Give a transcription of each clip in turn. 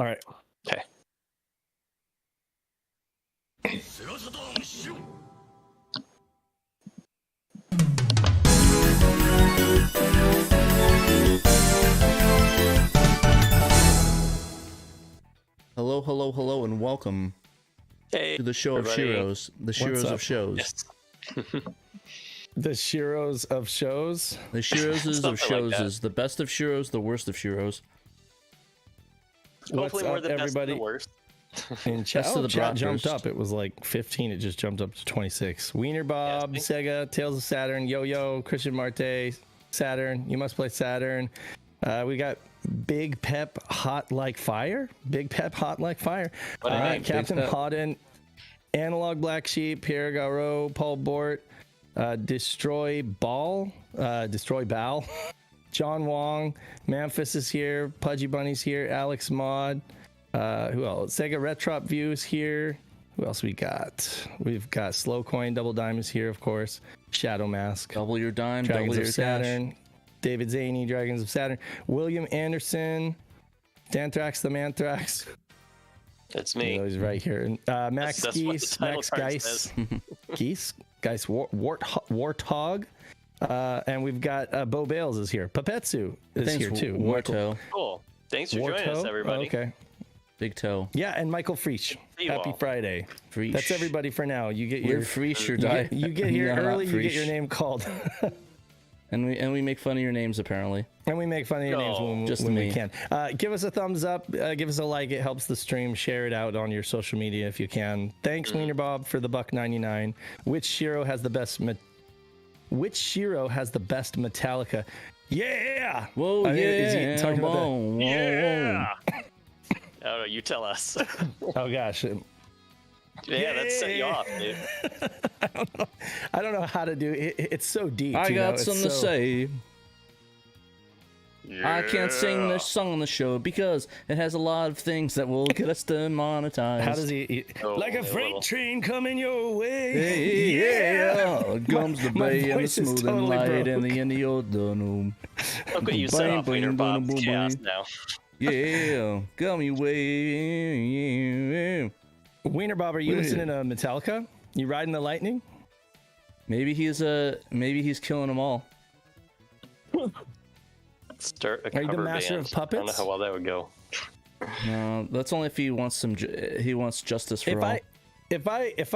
All right. Okay. Hello, hello, hello, and welcome Hey, to the show everybody. of Shiros, the Shiros up? of shows. Yes. The Shiros of shows. The Shiros of Something shows like that. is the best of Shiros, the worst of Shiros. Hopefully more up, the best everybody? than the worst. In chat, Best of the chat jumped bratwurst. up. It was like 15. It just jumped up to 26. Wiener Bob, Yes, Sega, Tales of Saturn, Yo-Yo, Christian Marte, Saturn. You must play Saturn. We got Big Pep Hot Like Fire. Big Pep Hot Like Fire. What a name. Captain Big Pep. Hodden, Analog Black Sheep, Pierre Garot, Paul Bort, Destroy Ball, John Wong, Memphis is here, Pudgy Bunny's here, Alex Mod. Who else? Sega Retrop Views here. Who else we got? We've got Slow Coin, Double Diamonds here, of course. Shadow Mask, Double your dime, Dragons double of your cash. Saturn, David Zaney, Dragons of Saturn, William Anderson, Danthrax the Manthrax. That's me. He's right here. And, Max That's what the Geese, title Max card Geis, says. Geese, Warthog. And we've got Bo Bales is here. Papetsu is Thanks, here too. Warto. Cool. Thanks for joining us, Warto? everybody. Okay. Big toe. Yeah, and Michael Freesh. See you Happy all. Friday. Freesh. That's everybody for now. You get We're your Freesh or you die. get, you get here No, not early. You get Freesh. your name called, And we make fun of your names apparently. and we make fun of your names when, just when we me. can. Give us a thumbs up. Give us a like. It helps the stream. Share it out on your social media if you can. Thanks, Wiener Bob, for the $1.99. Which Shiro has the best? Which Shiro has the best Metallica? Yeah. Whoa, I mean, is he yeah, talking about that? whoa, whoa, Oh, no, you tell us. Oh gosh. Yeah, that set you off, dude. I don't know how to do it. It's so deep. I you know? got It's something to so- say. I can't sing this song on the show because it has a lot of things that will get us demonetized. How does he? Oh, Like a only a freight little. train coming your way. Hey, yeah, comes the my bay and the voice is smooth and totally light broke. and the Indiodonum. Look what you set Bang, off, Wiener bang, Bob. boom, boom, Chaos boom. now. Yeah, come your way. Wiener Bob, are you listening to Metallica? You riding the lightning? Maybe he's killing them all. Start a Are you the cover master band. of puppets? I don't know how well that would go. No, that's only if he wants he wants justice for If all.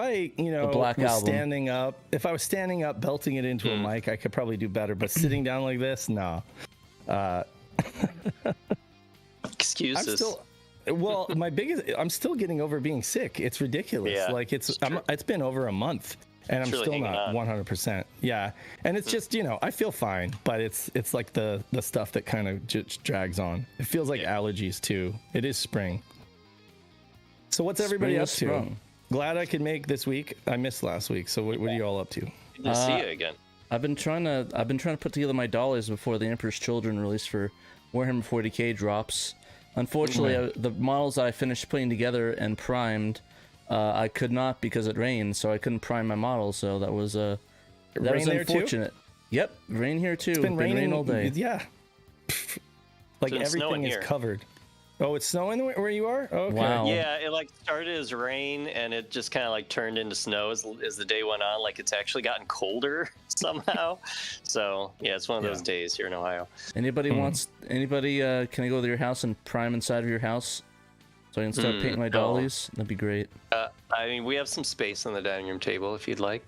I, you know, Black was Album. standing up, if I was standing up, belting it into a mic, I could probably do better. But sitting down like this, no. Excuses. I'm still. Well, I'm still getting over being sick. It's ridiculous. Yeah, Like it's true. it's been over a month, and I'm It's really still hanging not on. 100%. Yeah, and it's just, you know, I feel fine, but it's like the stuff that kind of just drags on. It feels like allergies too. It is spring. So what's everybody Spring up is to? sprung. Glad I could make this week. I missed last week. So what are you all up to? Good to see you again. I've been trying to put together my dollies before the Emperor's Children release for Warhammer 40k drops. Unfortunately, the models I finished putting together and primed, I could not because it rained, so I couldn't prime my models. So that was Rain there too? unfortunate. Yep, rain here too. It's been raining rain all day. Yeah. Like been everything snowing is here. covered. Oh, it's snowing where you are? Oh, okay. Wow. Yeah, it like started as rain and it just kind of like turned into snow as the day went on. Like it's actually gotten colder somehow. So yeah, it's one of those days here in Ohio. Anybody wants? Anybody? Can I go to your house and prime inside of your house so I can start painting my no. dollies? That'd be great. I mean, we have some space on the dining room table if you'd like.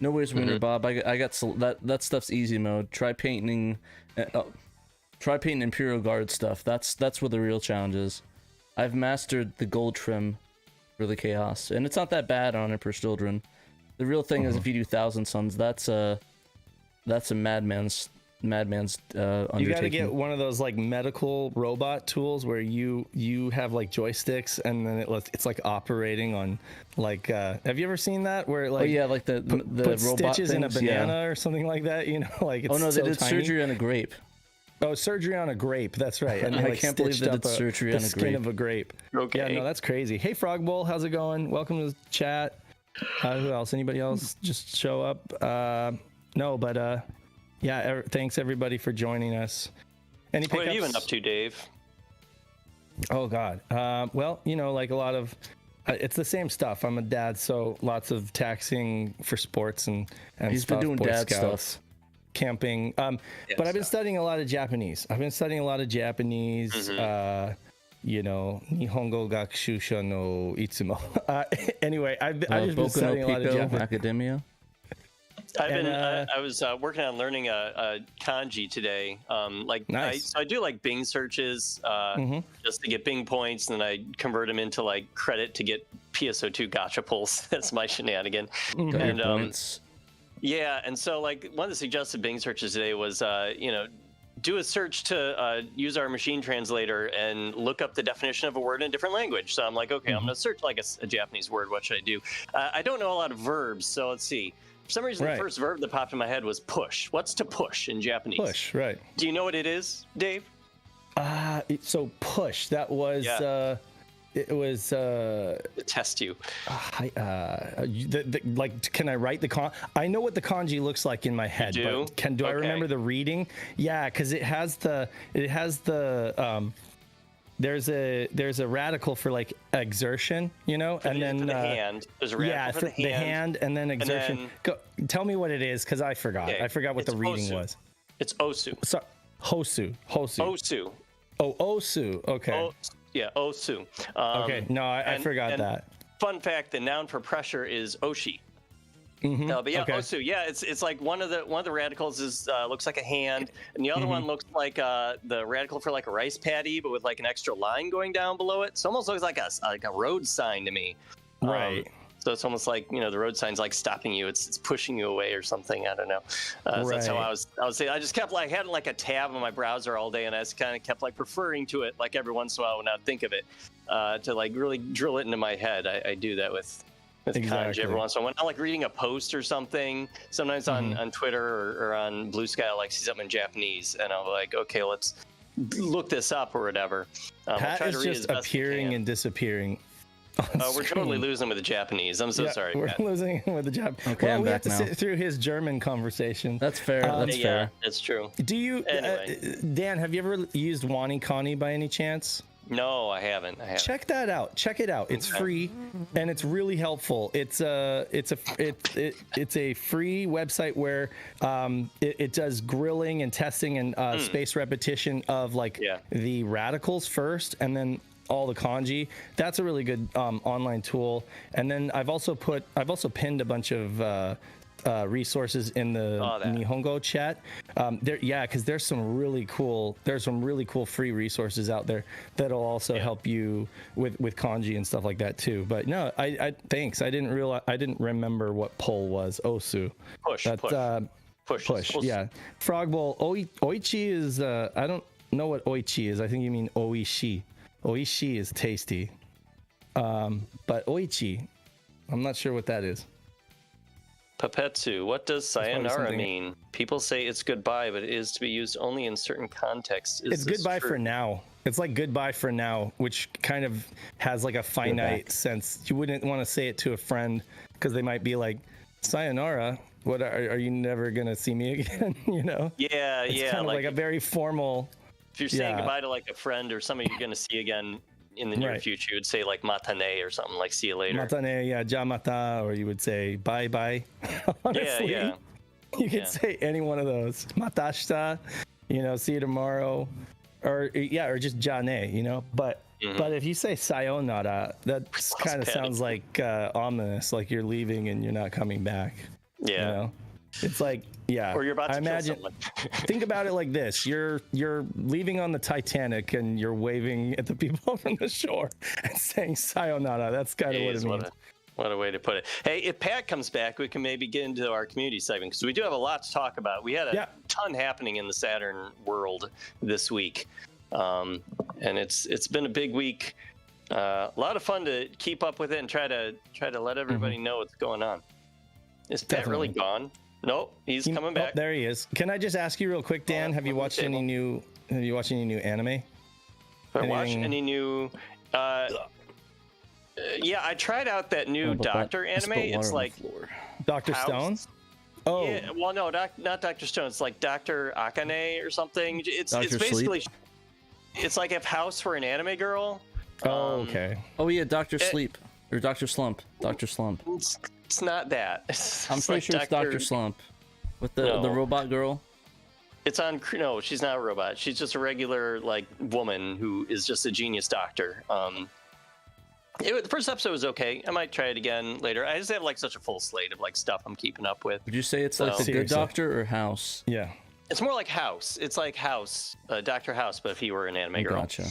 No worries, Winter Bob. I got that stuff's easy mode. Try painting Imperial Guard stuff. That's where the real challenge is. I've mastered the gold trim for the chaos, and it's not that bad on Emperor's Children. The real thing is if you do Thousand Suns, that's a madman's undertaking. You got to get one of those like medical robot tools where you have like joysticks and then it's like operating on like have you ever seen that where like like the put robot stitches in a things, yeah. banana or something like that, you know, like it's Oh no, they so did tiny. surgery on a grape. Oh, surgery on a grape. That's right. And they, I like, can't believe stitched they up did surgery the on a skin grape. of a grape. Okay. Yeah, no, that's crazy. Hey, Frog Bowl, how's it going? Welcome to the chat. Who else? Anybody else just show up? No, but yeah. Thanks everybody for joining us. Any pickups? What have you been up to, Dave? Oh God. Well, like a lot of, it's the same stuff. I'm a dad, so lots of taxing for sports and He's stuff. been doing Boy dad Scouts, stuff. camping. But I've been studying a lot of Japanese. Nihongo gakushusha no itsumo. Anyway, I've just been Boku no studying a lot of Pico Japanese. Academia. I was working on learning a kanji today. Nice. I do like Bing searches just to get Bing points, and then I convert them into like credit to get PSO2 gacha pulls. That's my shenanigan. Got your points. Yeah, and so like one of the suggested Bing searches today was do a search to use our machine translator and look up the definition of a word in a different language. So I'm like, okay, I'm going to search like a Japanese word. What should I do? I don't know a lot of verbs, so let's see. For some reason, the first verb that popped in my head was push. What's to push in Japanese? Push, right. Do you know what it is, Dave? So push, that was, it was... To test you. Like, can I write the I know what the kanji looks like in my head, but do I remember the reading? Yeah, because it has the there's a radical for like exertion, and then for the hand. There's a radical for the hand, and then exertion. And then, tell me what it is, because I forgot. Okay. I forgot what the reading was. It's osu. So, hosu. Osu. Oh, osu. Okay. Osu. Okay. No, I forgot that. Fun fact: the noun for pressure is oshi. But yeah, osu. Yeah, it's like one of the radicals is looks like a hand, and the other one looks like the radical for like a rice paddy, but with like an extra line going down below it. So almost looks like a road sign to me. Right. So it's almost like the road sign's like stopping you. It's pushing you away or something. I don't know. So that's how I was saying. I just kept like had like a tab on my browser all day, and I just kind of kept like referring to it like every once in a while when I would think of it to like really drill it into my head. I do that with kanji every once in a while. When I'm like reading a post or something, sometimes on Twitter or on Blue Sky, I like see something in Japanese, and I'm like, okay, let's look this up or whatever. Pat is just appearing and disappearing. We're totally losing with the Japanese. I'm so sorry. We're Pat. losing with the Japanese. Okay, I'm we back have to now. sit through his German conversation. That's fair. That's fair. That's true. Do you, Dan? Have you ever used WaniKani by any chance? No, I haven't. Check that out. Check it out. It's free, and it's really helpful. It's a free website where it does grilling and testing and spaced repetition of like the radicals first, and then all the kanji. That's a really good online tool. And then I've also pinned a bunch of resources in the Nihongo chat. Because there's some really cool free resources out there that'll also help you with kanji and stuff like that too. But no, I thanks. I didn't remember what pull was. Osu. Push. Yeah. Frog bowl. Oichi is I don't know what oichi is. I think you mean oishi. Oishi is tasty. But oichi, I'm not sure what that is. Papetsu, what does sayonara mean? People say it's goodbye, but it is to be used only in certain contexts. It's goodbye for now. It's like goodbye for now, which kind of has like a finite sense. You wouldn't want to say it to a friend because they might be like, sayonara, what are you never going to see me again? Yeah, it's kind of like a very formal. If you're saying goodbye to like a friend or somebody you're going to see again in the near future, you would say like matane or something, like see you later. Matane, ja mata, or you would say bye bye. Honestly, you could say any one of those. Matashita, see you tomorrow, or just jane, But if you say sayonara, that kind of sounds like ominous, like you're leaving and you're not coming back. Yeah. It's like, or you're about to kill someone. Think about it like this: you're leaving on the Titanic and you're waving at the people from the shore and saying sayonara. That's kind of what it means. What a way to put it. Hey, if Pat comes back, we can maybe get into our community segment because we do have a lot to talk about. We had a ton happening in the Saturn world this week, and it's been a big week. A lot of fun to keep up with it and try to let everybody know what's going on. Is Pat really gone? Nope, he's coming back. There he is. Can I just ask you real quick, Dan? Have you watched any new anime? Have I watched any new? Yeah, I tried out that new Doctor anime. It's like Dr. Stone. Oh, yeah, well, no, not Dr. Stone. It's like Dr. Akane or something. It's Dr. basically it's like if House were an anime girl. Oh, okay. Oh yeah, Doctor Sleep or Doctor Slump. Doctor Slump. It's not that. I'm pretty sure it's Doctor Slump with the robot girl. It's on. No, she's not a robot. She's just a regular like woman who is just a genius doctor. The first episode was okay. I might try it again later. I just have like such a full slate of like stuff I'm keeping up with. Would you say it's like the Good Doctor or House? Yeah. It's more like House. It's like House, Dr. House, but if he were an anime girl. Gotcha.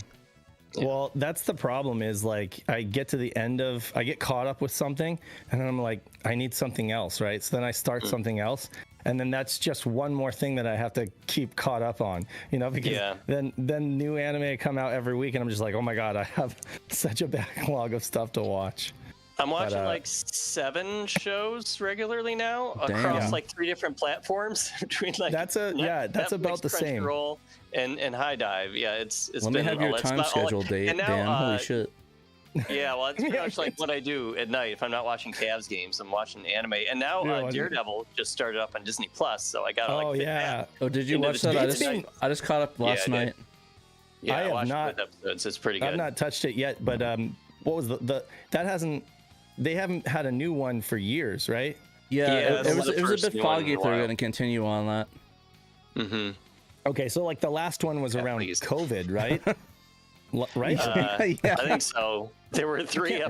Yeah. Well, that's the problem is like I get to the end of, I get caught up with something and then I'm like, I need something else, right? So then I start something else. And then that's just one more thing that I have to keep caught up on, you know, because then new anime come out every week and I'm just like, oh my God, I have such a backlog of stuff to watch. I'm watching like 7 shows regularly now across like 3 different platforms between like that's Netflix, about the same. Crunchyroll and High Dive. Yeah, it's Let me have your time schedule, Dan. Holy shit. Yeah, well, it's pretty much like what I do at night. If I'm not watching Cavs games, I'm watching anime. And now Daredevil just started up on Disney Plus, so I got to like Oh, did you watch that? I just caught up last night. Yeah, I watched both episodes. It's pretty good. I've not touched it yet, but what was they haven't had a new one for years, right? Yeah, it was a bit foggy if they're going to continue on that. Mm-hmm. Okay, so like the last one was around COVID, right? Right? I think so. There were 3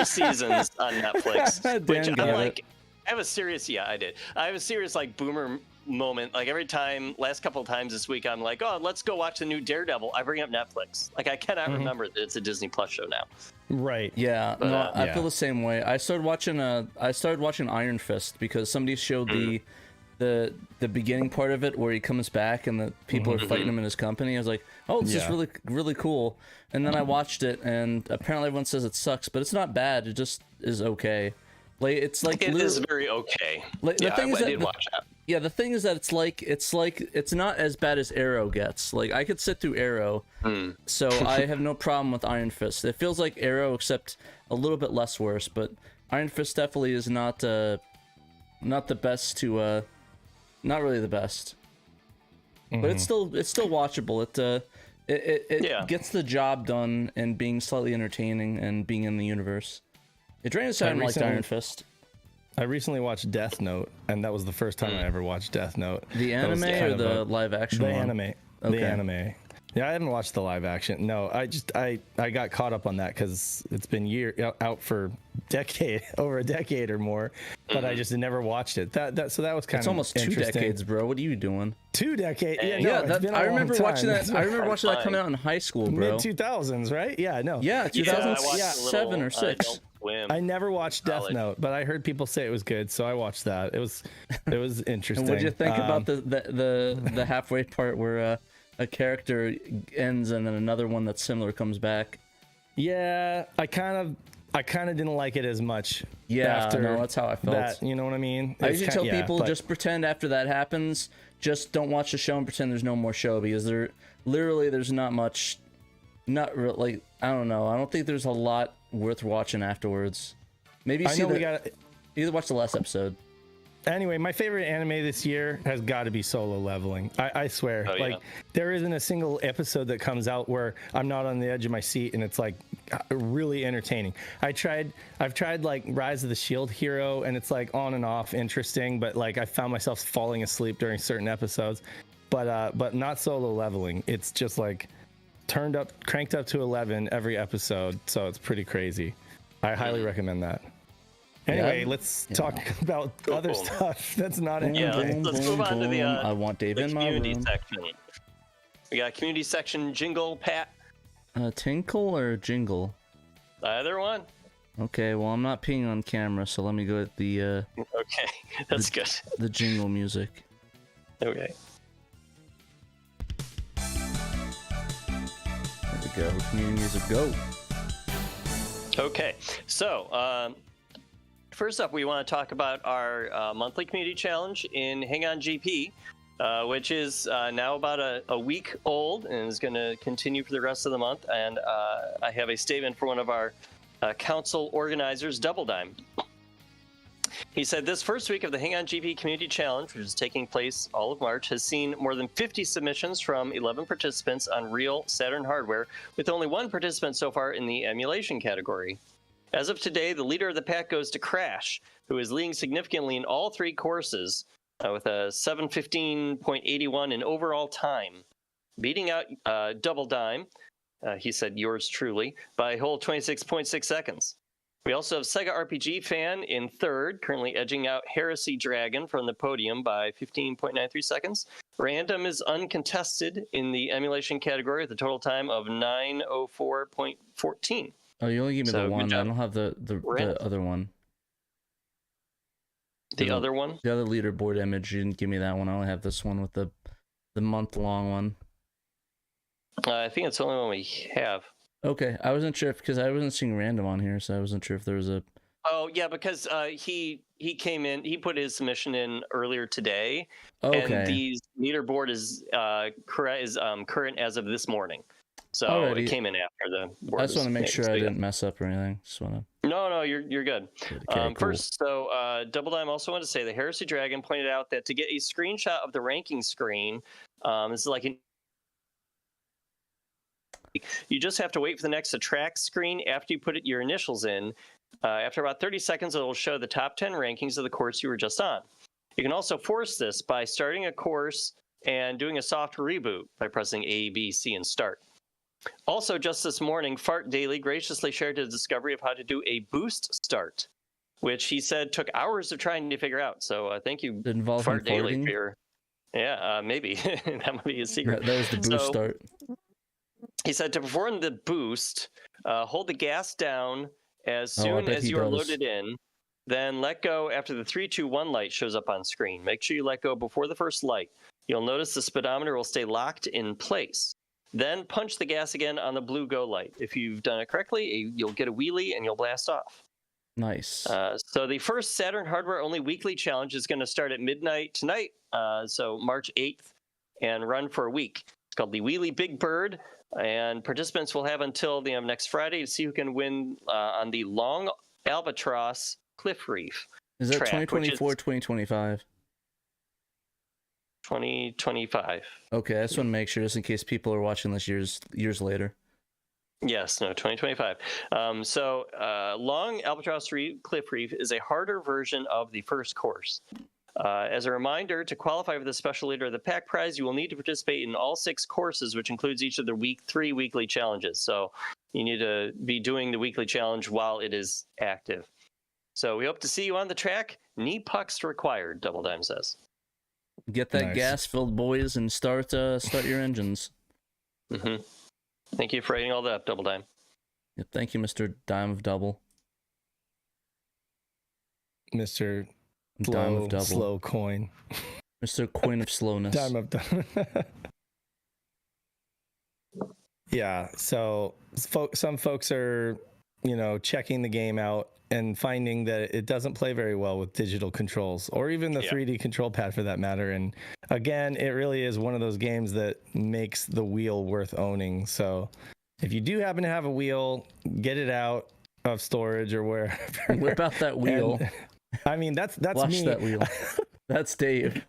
seasons on Netflix, which I'm like, I have a serious like boomer moment. Like every time, last couple of times this week, I'm like, oh, let's go watch the new Daredevil. I bring up Netflix. Like I cannot remember that it's a Disney Plus show now. Right. Yeah. No, I feel the same way. I started watching Iron Fist because somebody showed the beginning part of it where he comes back and the people are fighting him in his company. I was like, oh, this is really, really cool. And then I watched it, and apparently everyone says it sucks, but it's not bad. It just is okay. Like it is very okay. Like, I did watch that. Yeah, the thing is that it's not as bad as Arrow gets. Like I could sit through Arrow, so I have no problem with Iron Fist. It feels like Arrow, except a little bit less worse. But Iron Fist definitely is not the best to. Not really the best, but it's still watchable. It gets the job done and being slightly entertaining and being in the universe. Adrian Saturn liked Iron Fist. I recently watched Death Note, and that was the first time I ever watched Death Note. The anime or the live action? The one? Anime. Okay. The anime. Yeah, I haven't watched the live action. No, I got caught up on that because it's been out for over a decade or more, but I just never watched it. That was kind of it's almost 2 decades, bro. What are you doing? 2 decades? I remember watching that. I remember watching that coming out in high school, bro. Mid 2000s, right? Yeah, no. Yeah, 2007 or 6. I never watched Death Note, but I heard people say it was good, so I watched that. It was interesting. And what did you think about the halfway part where a character ends and then another one that's similar comes back? Yeah, I kind of didn't like it as much. Yeah, no, that's how I felt. That, you know what I mean? I usually tell people just pretend after that happens, just don't watch the show and pretend there's no more show, because there's not much, like, I don't know. I don't think there's a lot worth watching afterwards. Maybe either watch the last episode. Anyway, my favorite anime this year has got to be Solo Leveling. I swear. There isn't a single episode that comes out where I'm not on the edge of my seat and it's like really entertaining. I've tried like Rise of the Shield Hero and it's like on and off interesting, but like I found myself falling asleep during certain episodes. But not Solo Leveling. It's just like cranked up to 11 every episode, so it's pretty crazy. I highly recommend that. Anyway, let's talk about other stuff that's not anime. Yeah, let's move on to the I want Dave in my community room. section. We got a community section jingle, Pat. Tinkle or jingle? Either one. Okay, well I'm not peeing on camera, so let me go at the okay, that's good. The jingle music. Okay. There we go. Community music, go. Okay, so first up, we want to talk about our monthly community challenge in Hang On GP, which is now about a week old and is going to continue for the rest of the month. And I have a statement for one of our council organizers, Double Dime. He said this first week of the Hang On GP Community Challenge, which is taking place all of March, has seen more than 50 submissions from 11 participants on real Saturn hardware, with only one participant so far in the emulation category. As of today, the leader of the pack goes to Crash, who is leading significantly in all three courses with a 7:15.81 in overall time, beating out Double Dime, he said yours truly, by a whole 26.6 seconds. We also have Sega RPG Fan in third, currently edging out Heresy Dragon from the podium by 15.93 seconds. Random is uncontested in the emulation category with a total time of 9:04.14. Oh, you only gave me the one. I don't have the other one. The other one? The other leaderboard image. You didn't give me that one. I only have this one with the month-long one. I think it's the only one we have. Okay, I wasn't sure because I wasn't seeing Random on here, so I wasn't sure if there was a. Oh yeah, because he came in. He put his submission in earlier today, Okay. and the leaderboard is current as of this morning. So Alrighty. it came in after the board. I just want to make sure I didn't mess up or anything. Just want to. No, you're good. Okay, cool. First, so Double Dime also wanted to say the Heresy Dragon pointed out that to get a screenshot of the ranking screen, this is like you just have to wait for the next attract screen after you put your initials in. After about 30 seconds, it will show the top 10 rankings of the course you were just on. You can also force this by starting a course and doing a soft reboot by pressing A, B, C, and start. Also, just this morning, Fart Daily graciously shared his discovery of how to do a boost start, which he said took hours of trying to figure out. So thank you, Fart Daily, for your... Yeah, maybe. That might be his secret. That was the boost start. He said to perform the boost, hold the gas down as soon as you are loaded in, then let go after the 3, 2, 1 light shows up on screen. Make sure you let go before the first light. You'll notice the speedometer will stay locked in place. Then punch the gas again on the blue go light. If you've done it correctly, you'll get a wheelie and you'll blast off. Nice. So the first Saturn hardware-only weekly challenge is going to start at midnight tonight, so March 8th, and run for a week. It's called the Wheelie Big Bird, and participants will have until the next Friday to see who can win on the Long Albatross Cliff Reef. Is that 2024, 2025? 2025. Okay, I just want to make sure, just in case people are watching this years later. Yes, no, 2025. Long Albatross Cliff Reef is a harder version of the first course. As a reminder, to qualify for the special leader of the pack prize, you will need to participate in all 6 courses, which includes each of the week 3 weekly challenges. So you need to be doing the weekly challenge while it is active. So we hope to see you on the track. Knee pucks required, Double Dime says. Get that gas filled, boys, and start your engines. Mm-hmm. Thank you for writing all that up, Double Dime. Yep, thank you, Mr. Dime of Double. Mr. Dime of Double. Slow coin. Mr. Coin of Slowness. Dime of Double. Yeah, so some folks are, checking the game out and finding that it doesn't play very well with digital controls or even the 3D control pad for that matter. And again, it really is one of those games that makes the wheel worth owning. So if you do happen to have a wheel, get it out of storage or wherever. Whip out that wheel. And, that's Watch me. That wheel. That's Dave.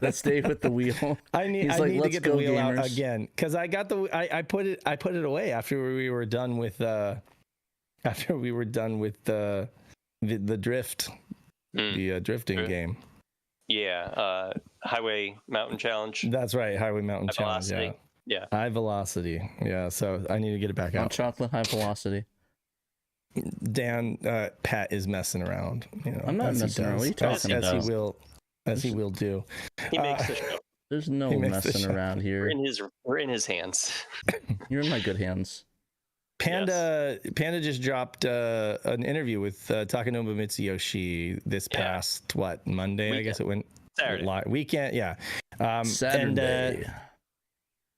That's Dave with the wheel. I need to get the wheel out again because I got I put it away after we were done with the drift, the drifting game. Yeah, Highway Mountain Challenge. That's right, Highway Mountain Challenge. Velocity. Yeah. High velocity. Yeah, so I need to get it back out. Chocolate high velocity. Dan, Pat is messing around. I'm not messing around. What are you talking about? As he will do. He makes the show. There's no messing around here. We're in his hands. You're in my good hands. Panda just dropped an interview with Takanuma Mitsuyoshi this past Monday? Weekend. I guess it went Saturday. Weekend. Yeah. Saturday.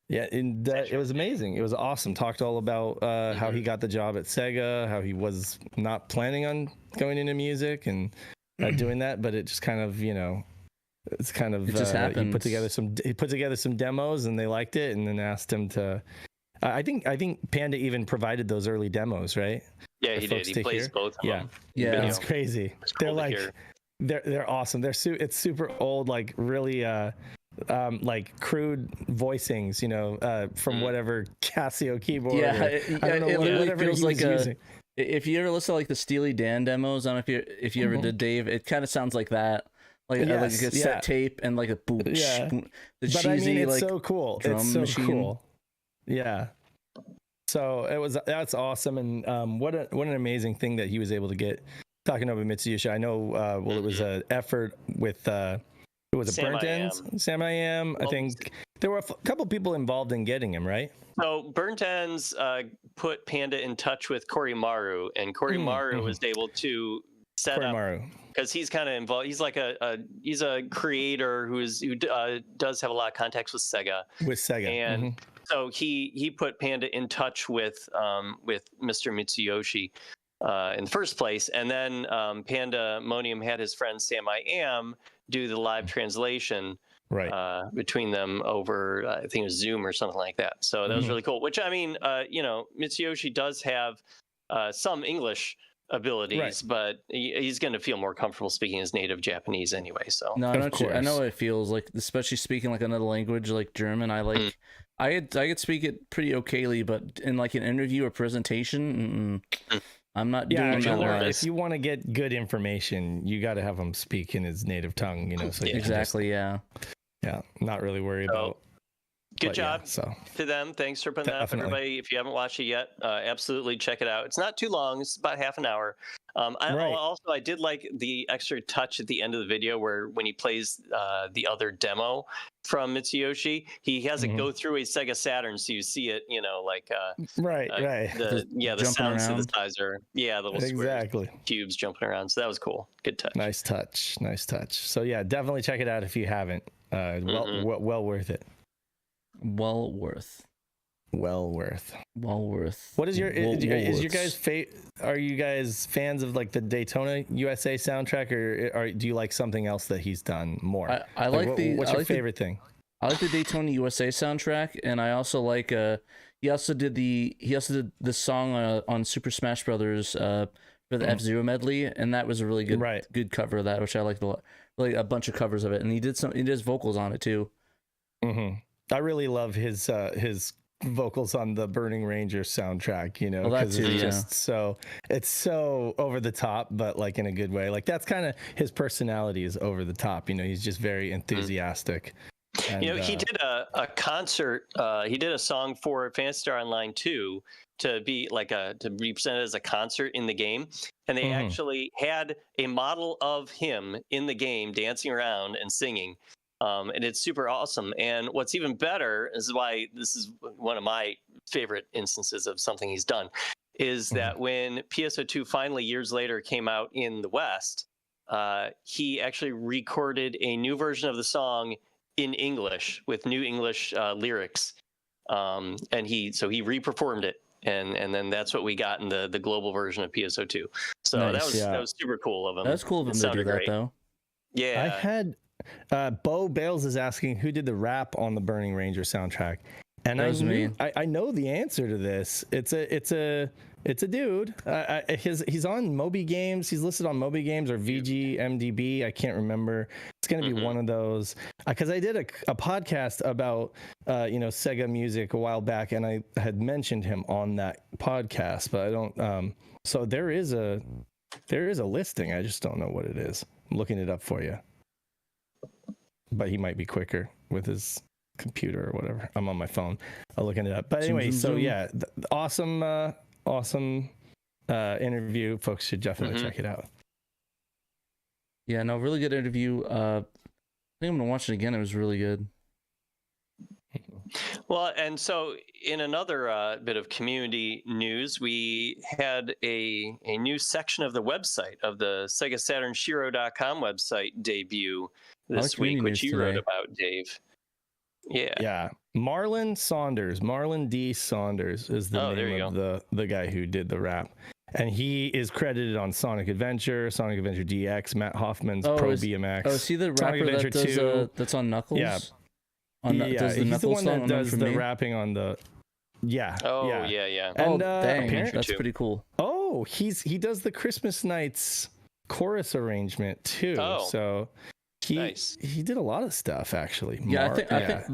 It was amazing. It was awesome. Talked all about how he got the job at Sega, how he was not planning on going into music and doing that, but it just kind of it's kind of it just happened. He put together some demos and they liked it, and then asked him to. I think Panda even provided those early demos, right? Yeah, he did. He plays both of them. Yeah, it's crazy. It's cool. they're awesome. It's super old, like really like crude voicings, you know, from whatever Casio keyboard. Yeah, I don't know, it literally whatever feels he was like using. If you ever listen to like the Steely Dan demos, I don't know if you ever did, Dave. It kind of sounds like that, like a cassette tape and like a boom. Yeah, the but cheesy, I mean, it's like, so cool. drum It's so machine. cool. Yeah. So that's awesome, and what an amazing thing that he was able to get. Takanobu Mitsuyoshi. I know. It was an effort with who was it? Sam Burnt I Ends. Am. Sam I Am. I think there were a couple people involved in getting him, right? So Burnt Ends put Panda in touch with Cory Maru, and Cory Maru was able to set up, because he's kind of involved. He's like he's a creator who does have a lot of contacts with Sega. And so he put Panda in touch with Mr. Mitsuyoshi in the first place, and then Pandemonium had his friend Sam I Am do the live translation between them over I think it was Zoom or something like that. So that was really cool. Which, I mean, you know, Mitsuyoshi does have some English abilities, but he's going to feel more comfortable speaking his native Japanese anyway. So no, I know what it feels like, especially speaking like another language like German. I could speak it pretty okayly, but in like an interview or presentation, I'm not doing that. If you want to get good information, you got to have him speak in his native tongue, you know. So not really worry about. Good job to them. Thanks for putting that up, everybody. If you haven't watched it yet, absolutely check it out. It's not too long. It's about half an hour. I did like the extra touch at the end of the video where when he plays the other demo from Mitsuyoshi, he has it go through a Sega Saturn, so you see it, you know, like the sound synthesizer, the little square cubes jumping around. So that was cool. Good touch. Nice touch. So yeah, definitely check it out if you haven't. Well worth it. Well worth. What is your is your guys are you guys fans of like the Daytona USA soundtrack, or do you like something else that he's done more? I like what's your favorite thing? I like the Daytona USA soundtrack, and I also like he also did the song on Super Smash Brothers for the F-Zero medley, and that was a really good cover of that, which I liked a lot. Like a bunch of covers of it, and he did his vocals on it too. I really love his vocals on the Burning Ranger soundtrack, you know, because it's so over the top, but like in a good way. Like that's kind of his personality, is over the top, you know. He's just very enthusiastic. And, you know, he did a concert. He did a song for Phantasy Star Online 2 to be like to be presented as a concert in the game, and they actually had a model of him in the game dancing around and singing. And it's super awesome. And what's even better, this is why this is one of my favorite instances of something he's done, is that when PSO2 finally years later came out in the West, he actually recorded a new version of the song in English with new English lyrics. And he re-performed it. And then that's what we got in the global version of PSO2. So that was super cool of him. That's cool of him to do that, though. Yeah. I had Bo Bales is asking who did the rap on the Burning Ranger soundtrack, and I know the answer to this. It's a dude. He's on Moby Games. He's listed on Moby Games or VGMDB. I can't remember. It's gonna be one of those, because I did a podcast about Sega music a while back, and I had mentioned him on that podcast, but I don't. So there is a listing. I just don't know what it is. I'm looking it up for you. But he might be quicker with his computer or whatever. I'm on my phone. I'm looking it up. But anyway, awesome interview. Folks should definitely check it out. Yeah, no, really good interview. I think I'm gonna watch it again. It was really good. Well, and so in another bit of community news, we had a new section of the website of the Sega Saturn SHIRO.com website debut this week, which you wrote about, Dave. Yeah. Marlon D. Saunders is the name of the guy who did the rap. And he is credited on Sonic Adventure, Sonic Adventure DX, Matt Hoffman's Pro BMX. Oh, is he the rapper that does, that's on Knuckles? Yeah. He's the one that does the rapping on the... Yeah. Oh, yeah. And dang, that's pretty cool. Oh, he does the Christmas Nights chorus arrangement too. Oh. So he Nice. he did a lot of stuff actually. Yeah,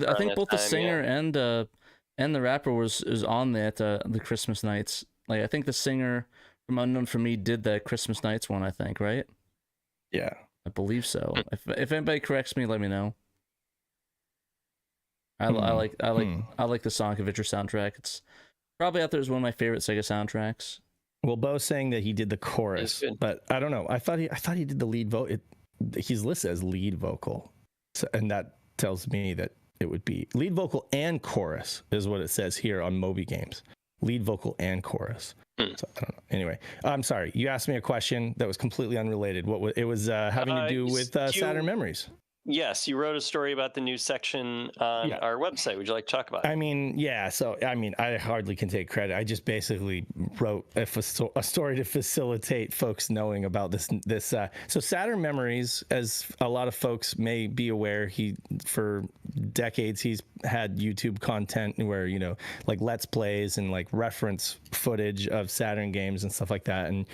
I think both the singer yeah. and the rapper was on the Christmas nights. Like I think the singer from Unknown for Me did that Christmas nights one. I think, right? Yeah, I believe so. If anybody corrects me, let me know. I like the Sonic Adventure soundtrack. It's probably out there as one of my favorite Sega soundtracks. Well, Bo's saying that he did the chorus, but I don't know. I thought he did the lead vocal. He's listed as lead vocal, so, and that tells me that it would be lead vocal and chorus is what it says here on Moby Games. Lead vocal and chorus. So, I don't know. Anyway, I'm sorry. You asked me a question that was completely unrelated. It was having to do with Saturn Memories. Yes, you wrote a story about the new section on our website. Would you like to talk about it? I mean, yeah. So, I mean, I hardly can take credit. I just basically wrote a story to facilitate folks knowing about this. So, Saturn Memories, as a lot of folks may be aware, for decades he's had YouTube content where like Let's Plays and like reference footage of Saturn games and stuff like that. And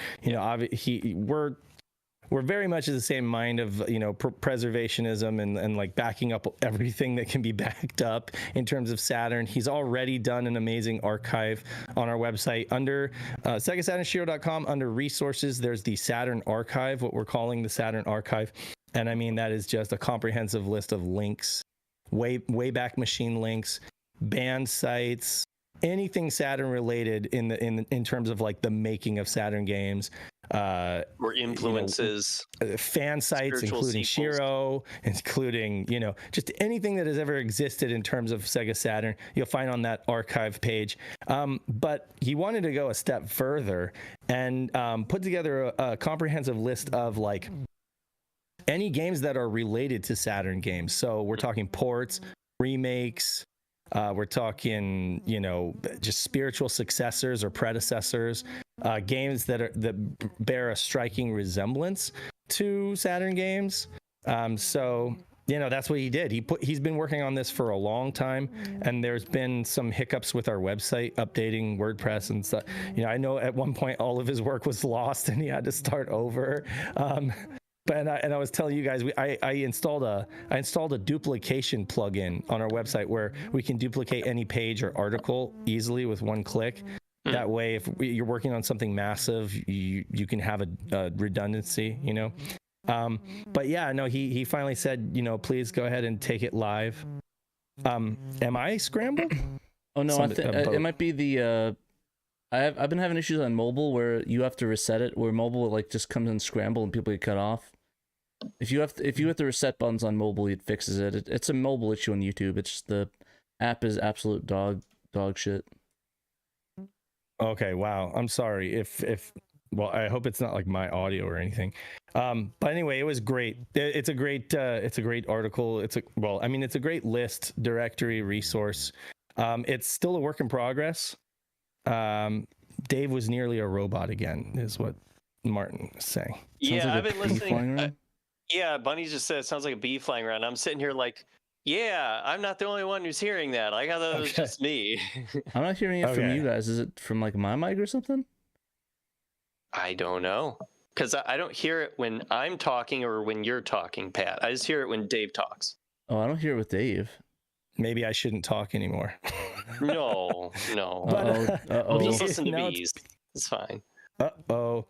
we're very much of the same mind of preservationism and like backing up everything that can be backed up in terms of Saturn. He's already done an amazing archive on our website under SegaSaturnShiro.com. Under resources, there's the Saturn archive, what we're calling the Saturn archive, and I mean that is just a comprehensive list of links, Wayback Machine links, band sites, anything Saturn related in terms of like the making of Saturn games. Or influences, fan sites, including SHIRO, including just anything that has ever existed in terms of Sega Saturn, you'll find on that archive page. But he wanted to go a step further and put together a comprehensive list of like any games that are related to Saturn games. So we're talking ports, remakes. We're talking, just spiritual successors or predecessors, games that bear a striking resemblance to Saturn games. So that's what he did. He's been working on this for a long time, and there's been some hiccups with our website updating WordPress and stuff. I know at one point all of his work was lost and he had to start over. But I was telling you guys, I installed a duplication plugin on our website where we can duplicate any page or article easily with one click. That way, if you're working on something massive, you can have a redundancy, But yeah, no, he finally said, please go ahead and take it live. Am I scrambled? Oh no, I think it might be the. I've been having issues on mobile where you have to reset it, where mobile like just comes in scramble and people get cut off. If you hit the reset buttons on mobile, it fixes it. It's a mobile issue on YouTube. It's just the app is absolute dog shit. Okay, wow. I'm sorry well, I hope it's not like my audio or anything. But anyway, it was great. It's a great article. It's a great list, directory, resource. It's still a work in progress. Dave was nearly a robot again, is what Martin is saying. Yeah, I've been listening. Yeah, Bunny just said it sounds like a bee flying around. I'm sitting here like, yeah, I'm not the only one who's hearing that. I thought it was just me. I'm not hearing it from you guys. Is it from like my mic or something? I don't know, because I don't hear it when I'm talking or when you're talking, Pat. I just hear it when Dave talks. Oh, I don't hear it with Dave. Maybe I shouldn't talk anymore. No. Uh-oh. Just listen to bees. It's fine. Uh-oh.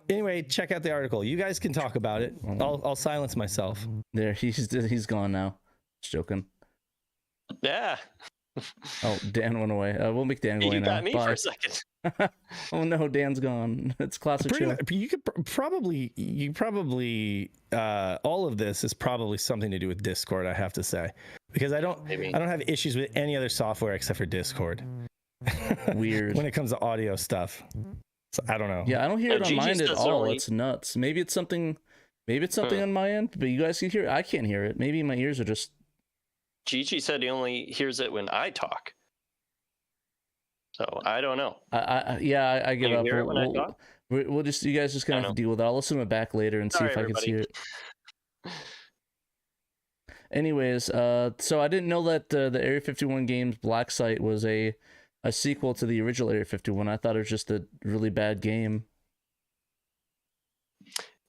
Anyway, check out the article. You guys can talk about it. I'll silence myself. There, he's gone now. Just joking. Yeah. Oh, Dan went away. We'll make Dan go away now. You got me for a second. Oh no, Dan's gone. It's classic show. You probably all of this is probably something to do with Discord, I have to say, because I don't have issues with any other software except for Discord. Weird. When it comes to audio stuff. So I don't know. Yeah, I don't hear it on mine at all. It's nuts. Maybe it's something on my end, but you guys can hear it. I can't hear it. Maybe my ears are just. Gigi said he only hears it when I talk. So I don't know. I give up. Hear it when I talk? We'll just, you guys just gonna have to deal with it. I'll listen to it back later and see if I can see it. Anyways, so I didn't know that the Area 51 games Black Site was a sequel to the original Area 51. I thought it was just a really bad game.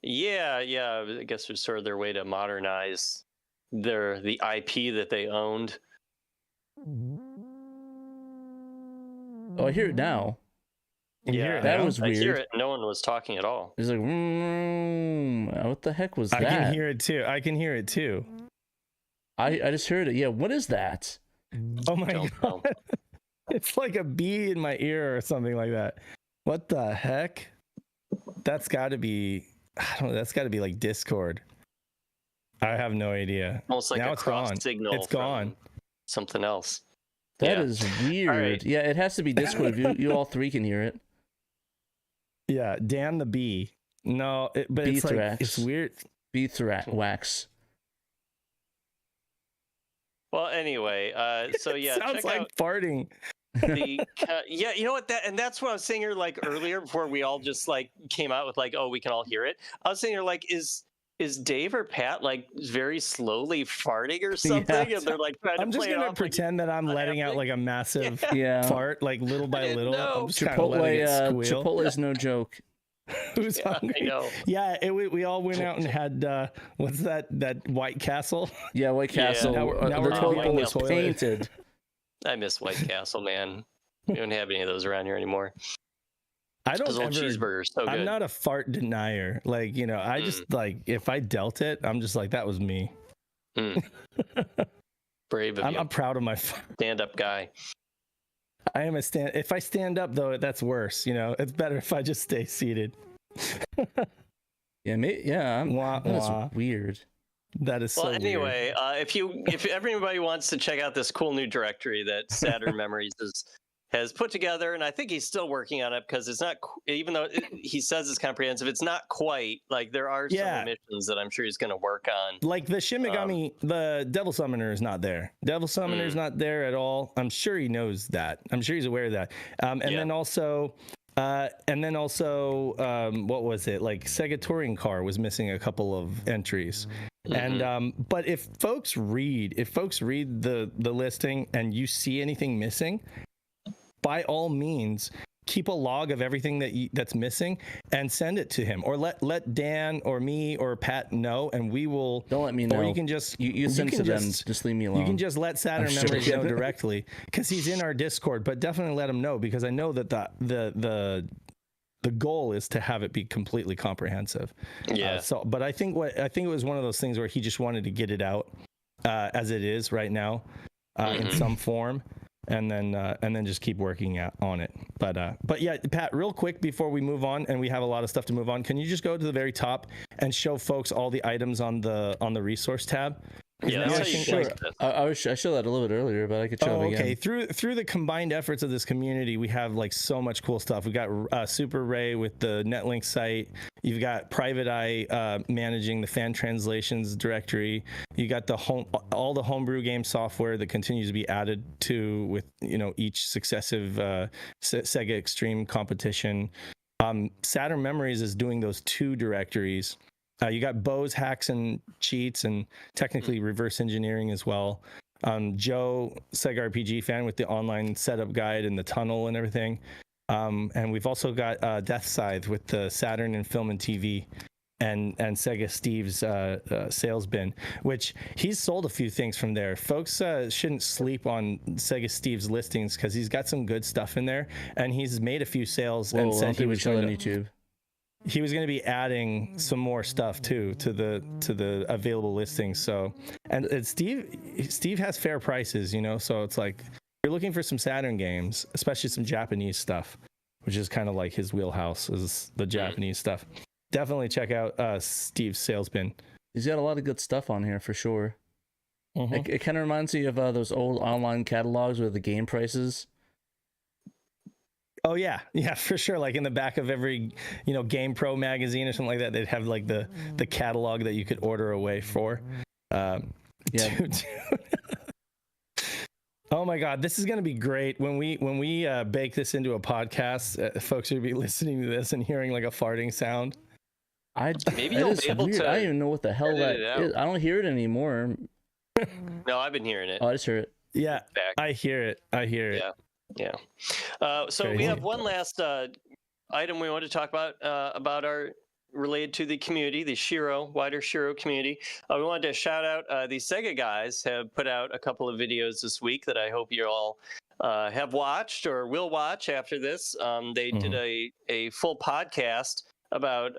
Yeah, I guess it was sort of their way to modernize the IP that they owned. Oh, I hear it now. Yeah, that was weird. I hear it. No one was talking at all. It's like, what the heck was that? I can hear it too. I just heard it. Yeah, what is that? Oh my god. It's like a bee in my ear or something like that. What the heck? That's got to be, I don't know, that's got to be like Discord. I have no idea. Almost like now a it's cross gone. signal. It's gone. Something else. That is weird. Right. Yeah, it has to be Discord. If you all three can hear it. Yeah, Dan the bee. No, but it's like, it's weird. Wax. Well, anyway, so yeah, sounds like farting. Yeah, you know what? That's what I was saying here, like earlier, before we all just like came out with like, oh, we can all hear it. I was saying here, like, is Dave or Pat like very slowly farting or something? Yeah. And they're like trying I'm to just play gonna pretend that I'm letting out like a massive fart, like little by little. I'm just Chipotle is no joke. Who's hungry? I know. Yeah, we all went out and had what's that White Castle? Yeah, White Castle. Now we're Chipotle painted. I miss White Castle, man. We don't have any of those around here anymore. I don't ever. Cheeseburgers, so good. I'm not a fart denier. Like, you know, I just like, if I dealt it, I'm just like, that was me. Brave of you. I'm proud of my stand-up guy. I am if I stand up though, that's worse. You know, it's better if I just stay seated. That's weird. That is so well. Anyway, weird. if everybody wants to check out this cool new directory that Saturn Memories has put together, and I think he's still working on it because it's not, even though he says it's comprehensive, it's not quite. Like there are some missions that I'm sure he's going to work on. Like the Shin Megami, the Devil Summoner is not there. Devil Summoner is not there at all. I'm sure he knows that. I'm sure he's aware of that. Then also, what was it? Like Sega Touring Car was missing a couple of entries. And but if folks read the listing and you see anything missing, by all means keep a log of everything that's missing and send it to him, or let Dan or me or Pat know, and we will. Don't let me know. Or you can just you send to them. Just leave me alone. You can just let Saturn Memories know directly, because he's in our Discord. But definitely let him know, because I know that the goal is to have it be completely comprehensive. Yeah. But I think it was one of those things where he just wanted to get it out as it is right now in some form. And then just keep working on it. But yeah, Pat, real quick before we move on, and we have a lot of stuff to move on, can you just go to the very top and show folks all the items on the resource tab? Yeah, I showed that a little bit earlier, but I could show it again. Okay. Through the combined efforts of this community, we have like so much cool stuff. We got Super Ray with the Netlink site. You've got Private Eye managing the fan translations directory. You got all the homebrew game software that continues to be added to with each successive Sega Extreme competition. Saturn Memories is doing those two directories. You got Bo's hacks and cheats, and technically reverse engineering as well. Joe, Sega RPG fan, with the online setup guide and the tunnel and everything. And we've also got Death Scythe with the Saturn and Film and TV, and Sega Steve's sales bin, which he's sold a few things from there. Folks shouldn't sleep on Sega Steve's listings, because he's got some good stuff in there, and he's made a few sales and said he was on YouTube. He was going to be adding some more stuff too to the available listings. So, and Steve has fair prices, so it's like, if you're looking for some Saturn games, especially some Japanese stuff, which is kind of like his wheelhouse, is the Japanese stuff. Definitely check out Steve's sales bin. He's got a lot of good stuff on here for sure. It kind of reminds me of those old online catalogs with the game prices. Oh yeah, for sure. Like in the back of every, Game Pro magazine or something like that, they'd have like the catalog that you could order away for. Dude. Oh my God, this is gonna be great when we bake this into a podcast. Folks will be listening to this and hearing like a farting sound. Maybe you'll be able to. I don't even know what the hell that is. I don't hear it anymore. No, I've been hearing it. Oh, I just hear it. Yeah, I hear it. Yeah. So we have one last item we want to talk about our related to the community, the SHIRO, wider SHIRO community. We wanted to shout out the Sega guys have put out a couple of videos this week that I hope you all have watched or will watch after this. They did a full podcast about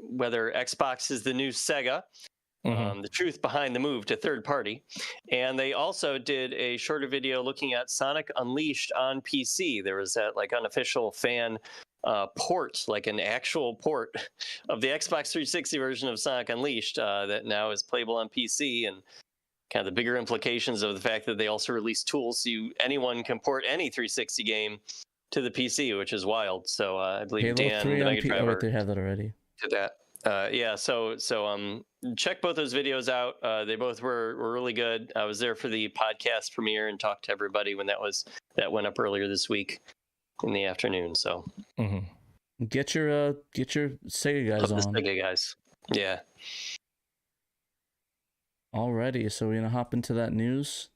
whether Xbox is the new Sega. The truth behind the move to third party. And they also did a shorter video looking at Sonic Unleashed on PC. There was that like unofficial fan port, like an actual port of the Xbox 360 version of Sonic Unleashed that now is playable on PC, and kind of the bigger implications of the fact that they also released tools so anyone can port any 360 game to the PC, which is wild. So I believe Halo Dan, 3 the on Mega Driver, they have that already. did that. So check both those videos out. They both were really good. I was there for the podcast premiere and talked to everybody when that went up earlier this week in the afternoon. So get your Sega guys on. The Sega guys. Yeah. Alrighty, so we're gonna hop into that news.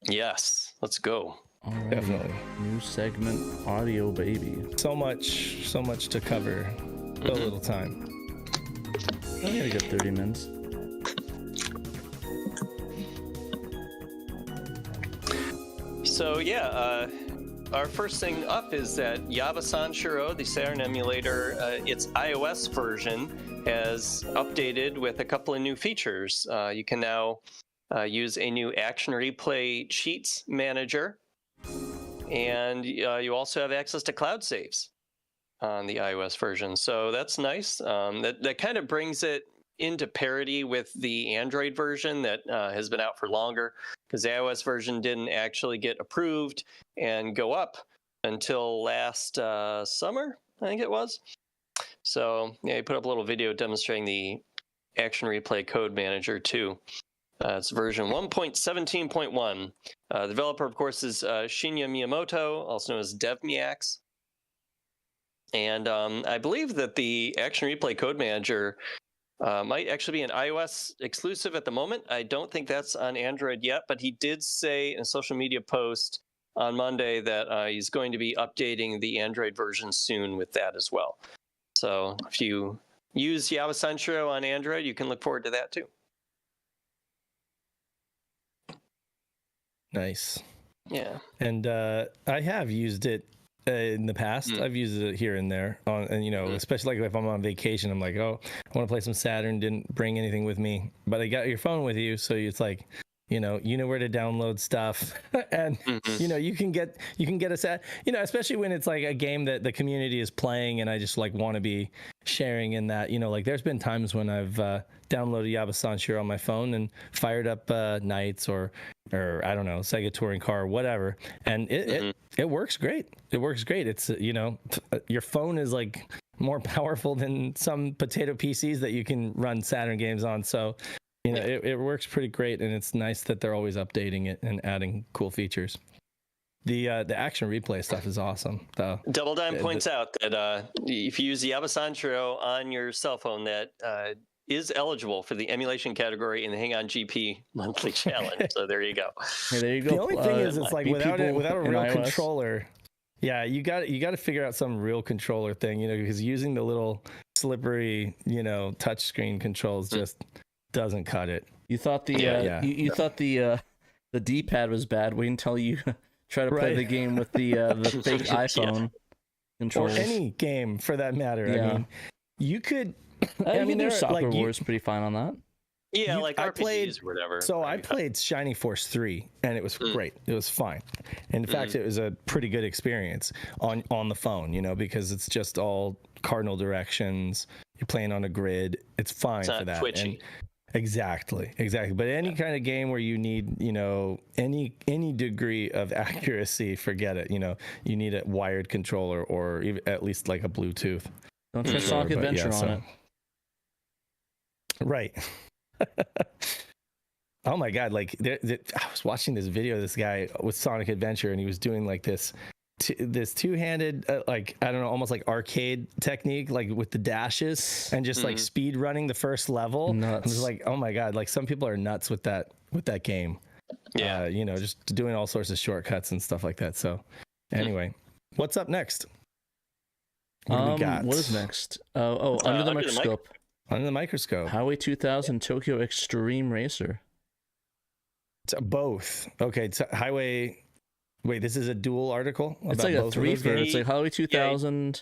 Yes, let's go. Alrighty. Definitely. New segment, audio baby. So much to cover. A little time. I got a good 30 minutes. So yeah, our first thing up is that Yabasan Shiro, the Saturn emulator, its iOS version has updated with a couple of new features. You can now use a new action replay cheats manager, and you also have access to cloud saves on the iOS version. So that's nice. That kind of brings it into parity with the Android version that has been out for longer, because the iOS version didn't actually get approved and go up until last summer, I think it was. So yeah, he put up a little video demonstrating the action replay code manager too. It's version 1.17.1. The developer, of course, is Shinya Miyamoto, also known as DevMiax. And I believe that the Action Replay Code Manager might actually be an iOS exclusive at the moment. I don't think that's on Android yet, but he did say in a social media post on Monday that he's going to be updating the Android version soon with that as well. So if you use Yabasan Shiro on Android, you can look forward to that too. Nice. Yeah. And I have used it in the past. I've used it here and there, and especially like if I'm on vacation, I'm like, oh, I want to play some Saturn. Didn't bring anything with me, but I got your phone with you, so it's like, you know where to download stuff, and you can get a set, especially when it's like a game that the community is playing, and I just like want to be sharing in that. Like there's been times when I've downloaded Yabasan Shiro on my phone and fired up Knights or I don't know, Sega Touring Car or whatever, and it works great. It works great. It's your phone is like more powerful than some potato PCs that you can run Saturn games on. So it works pretty great, and it's nice that they're always updating it and adding cool features. The action replay stuff is awesome, though. Double Dime points out that if you use the Yabasan Shiro on your cell phone, that is eligible for the emulation category in the Hang On GP monthly challenge. So there you go. Hey, there you go. The only thing is, it's like without a real iOS controller. Yeah, you got to figure out some real controller thing, because using the little slippery, touchscreen controls just doesn't cut it. You thought you thought the D-pad was bad. Wait until you try to play the game with the fake iPhone controls. Or any game for that matter. Yeah. I mean, you could. I mean, there's Soccer Wars pretty fine on that. Yeah, like RPGs played, or whatever. So I played Shining Force 3, and it was great. It was fine. And in fact, it was a pretty good experience on the phone, because it's just all cardinal directions. You're playing on a grid. It's fine for that. Twitchy. Exactly. But any kind of game where you need, any degree of accuracy, forget it. You need a wired controller or even at least like a Bluetooth. Don't try Sonic Adventure on it. Right. Oh my God! Like I was watching this video of this guy with Sonic Adventure, and he was doing like this two-handed, like I don't know, almost like arcade technique, like with the dashes and just like speed running the first level. Nuts. I was like, oh my God! Like some people are nuts with that game. Yeah. Just doing all sorts of shortcuts and stuff like that. So anyway, what's up next? What do we got? What is next? Under the Microscope. Under the Microscope. Highway 2000 Tokyo Extreme Racer. It's both. Okay, it's Highway. Wait, this is a dual article. It's like a three for. It's like Highway 2000.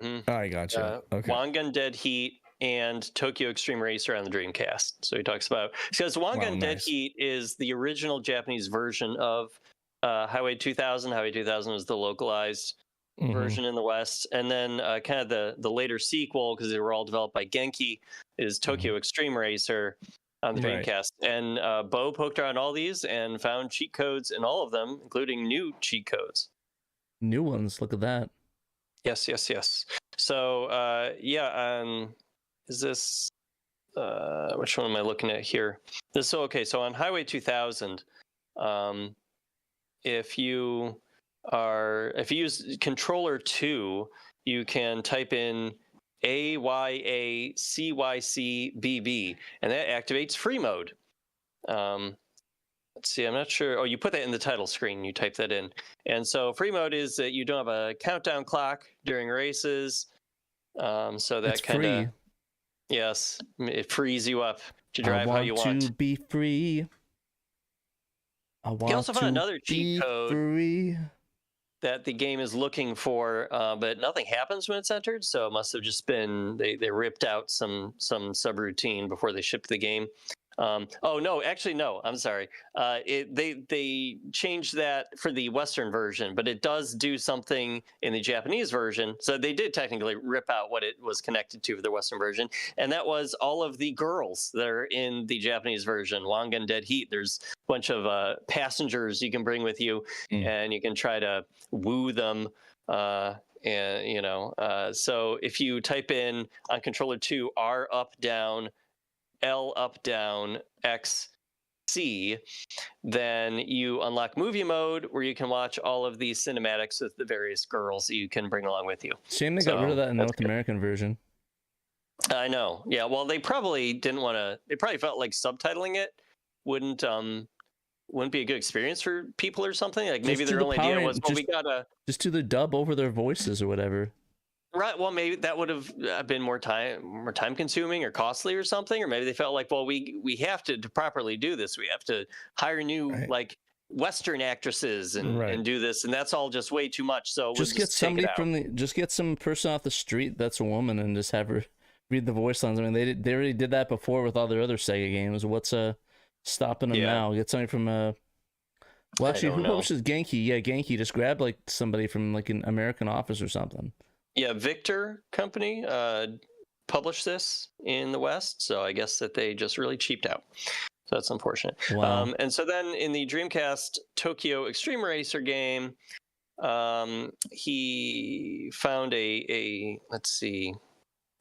Yeah. Oh, I got you. Okay. Wangan Dead Heat and Tokyo Extreme Racer on the Dreamcast. So he talks about, because Wangan Dead Heat is the original Japanese version of Highway 2000. Highway 2000 was the localized version in the West, and then kind of the later sequel, because they were all developed by Genki, is Tokyo Extreme Racer on the Dreamcast. And Bo poked around all these and found cheat codes in all of them, including new cheat codes. New ones. Look at that. Yes. So is this which one am I looking at here? So on Highway 2000, if you use controller 2, you can type in AYACYCBB, and that activates free mode. Let's see, I'm not sure. Oh, you put that in the title screen. You type that in. And so free mode is that you don't have a countdown clock during races. So that kind of, yes, it frees you up to drive how you want. I want to be free. He also found another cheat code that the game is looking for, but nothing happens when it's entered. So it must have just been they ripped out some subroutine before they shipped the game. I'm sorry. They changed that for the Western version, but it does do something in the Japanese version. So they did technically rip out what it was connected to for the Western version, and that was all of the girls that are in the Japanese version. Wangan Dead Heat. There's a bunch of passengers you can bring with you, and you can try to woo them. So if you type in on controller 2 R up down, L up down, X C, then you unlock movie mode, where you can watch all of these cinematics with the various girls that you can bring along with you. Shame they got rid of that in the North American version. I know. Yeah, well, they probably didn't want to. They probably felt like subtitling it wouldn't be a good experience for people or something. Like maybe their only idea was, well, we gotta just do the dub over their voices or whatever. Right. Well, maybe that would have been more time consuming or costly or something. Or maybe they felt like, well, we have to properly do this. We have to hire new like Western actresses and do this, and that's all just way too much. So just get somebody get some person off the street that's a woman and just have her read the voice lines. I mean, they already did that before with all their other Sega games. What's stopping them now? Get somebody from well, actually, who publishes Genki? Yeah, Genki. Just grab like somebody from like an American Office or something. Yeah, Victor Company published this in the West, so I guess that they just really cheaped out. So that's unfortunate. Wow. And so then in the Dreamcast Tokyo Extreme Racer game, he found a let's see,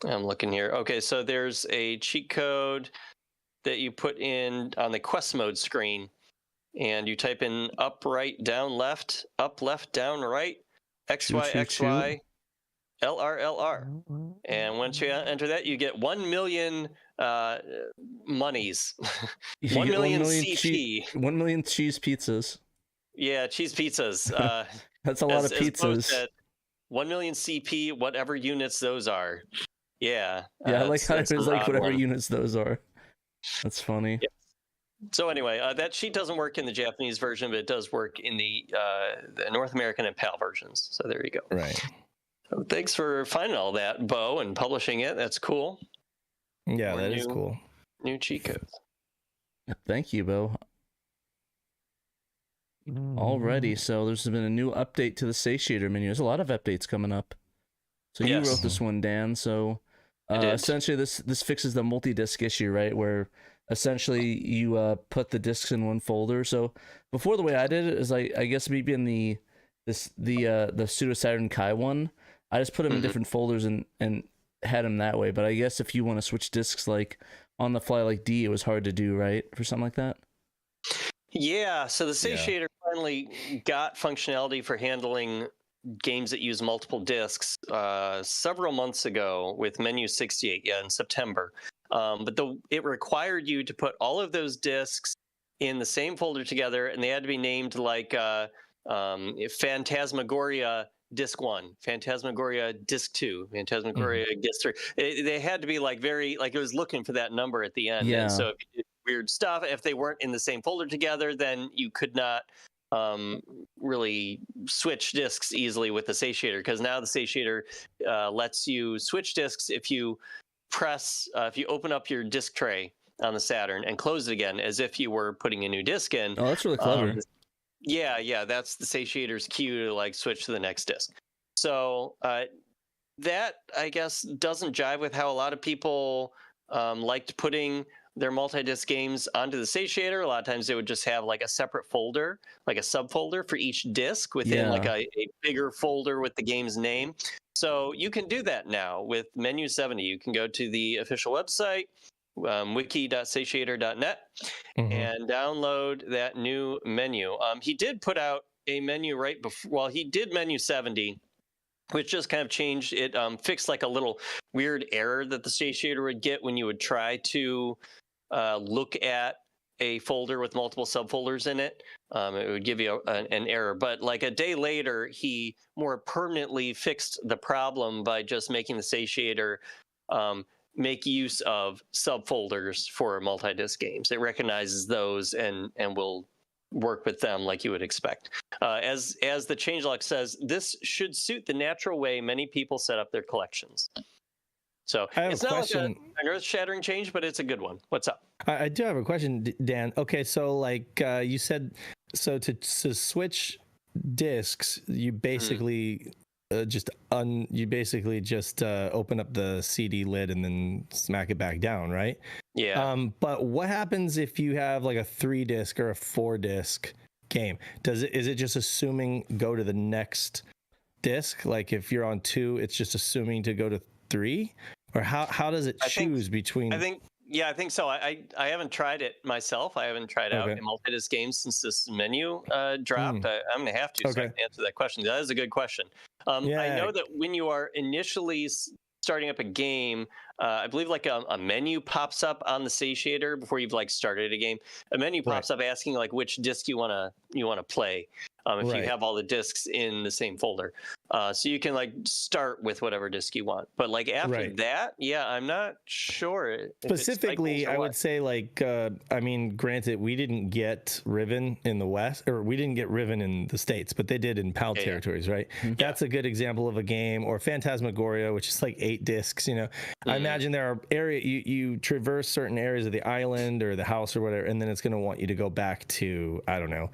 I'm looking here. Okay, so there's a cheat code that you put in on the quest mode screen, and you type in up, right, down, left, up, left, down, right, XY, XY. LR. And once you enter that, you get 1 million monies. 1 million CP. 1 million cheese pizzas. Yeah, cheese pizzas. That's a lot of pizzas. 1 million CP, whatever units those are. Yeah. Yeah, I like how it's like whatever units those are. That's funny. Yeah. So anyway, that sheet doesn't work in the Japanese version, but it does work in the North American and PAL versions. So there you go. Right. So thanks for finding all that, Bo, and publishing it. That's cool. Yeah, that is cool. New cheat codes. Thank you, Bo. Alrighty, so there's been a new update to the satiator menu. There's a lot of updates coming up. So you wrote this one, Dan. So essentially, this fixes the multi-disc issue, right? Where essentially you put the discs in one folder. So before, the way I did it is I guess maybe in the Pseudo Saturn Kai one, I just put them in different folders and had them that way. But I guess if you want to switch discs like on the fly like D, it was hard to do, right? For something like that. Yeah. So the satiator finally got functionality for handling games that use multiple discs several months ago with Menu 68. Yeah, in September. But it required you to put all of those discs in the same folder together, and they had to be named like Phantasmagoria Disc 1, Phantasmagoria Disc 2, Phantasmagoria Disc 3. They had to be like very, like it was looking for that number at the end. Yeah. And so if you did weird stuff, if they weren't in the same folder together, then you could not really switch discs easily with the satiator, because now the satiator lets you switch discs if you if you open up your disc tray on the Saturn and close it again as if you were putting a new disc in. Oh, that's really clever. Yeah, that's the satiator's cue to like switch to the next disc. So that, I guess, doesn't jive with how a lot of people liked putting their multi-disc games onto the satiator. A lot of times they would just have like a separate folder, like a subfolder for each disc within like a bigger folder with the game's name. So you can do that now with Menu 70. You can go to the official website, wiki.satiator.net, and download that new menu. He did put out a menu right before, well, he did Menu 70, which just kind of changed it, fixed like a little weird error that the satiator would get when you would try to look at a folder with multiple subfolders in it. It would give you an error. But like a day later, he more permanently fixed the problem by just making the satiator make use of subfolders for multi-disc games. It recognizes those and will work with them like you would expect. As the changelog says, this should suit the natural way many people set up their collections. So it's not like an earth-shattering change, but it's a good one. What's up? I do have a question, Dan. Okay, so like you said, so to switch discs, you basically just open up the CD lid and then smack it back down, right? Yeah. But what happens if you have like a 3-disc or a 4-disc game? Is it just assuming go to the next disc? Like if you're on 2, it's just assuming to go to 3? Or how does it choose between? I think so. I haven't tried it myself. I haven't tried out a multi-disc game since this menu dropped. I'm going to have to so I can answer that question. That is a good question. I know that when you are initially starting up a game, I believe like a menu pops up on the satiator before you've like started a game. A menu pops up asking like which disc you want to play. If you have all the discs in the same folder. So you can like start with whatever disc you want. But like after that, I'm not sure. Specifically, I would say like, I mean, granted, we didn't get Riven in the West, or we didn't get Riven in the States, but they did in PAL territories, right? That's a good example of a game. Or Phantasmagoria, which is like 8 discs, you know. I imagine there are you traverse certain areas of the island or the house or whatever, and then it's going to want you to go back to, I don't know,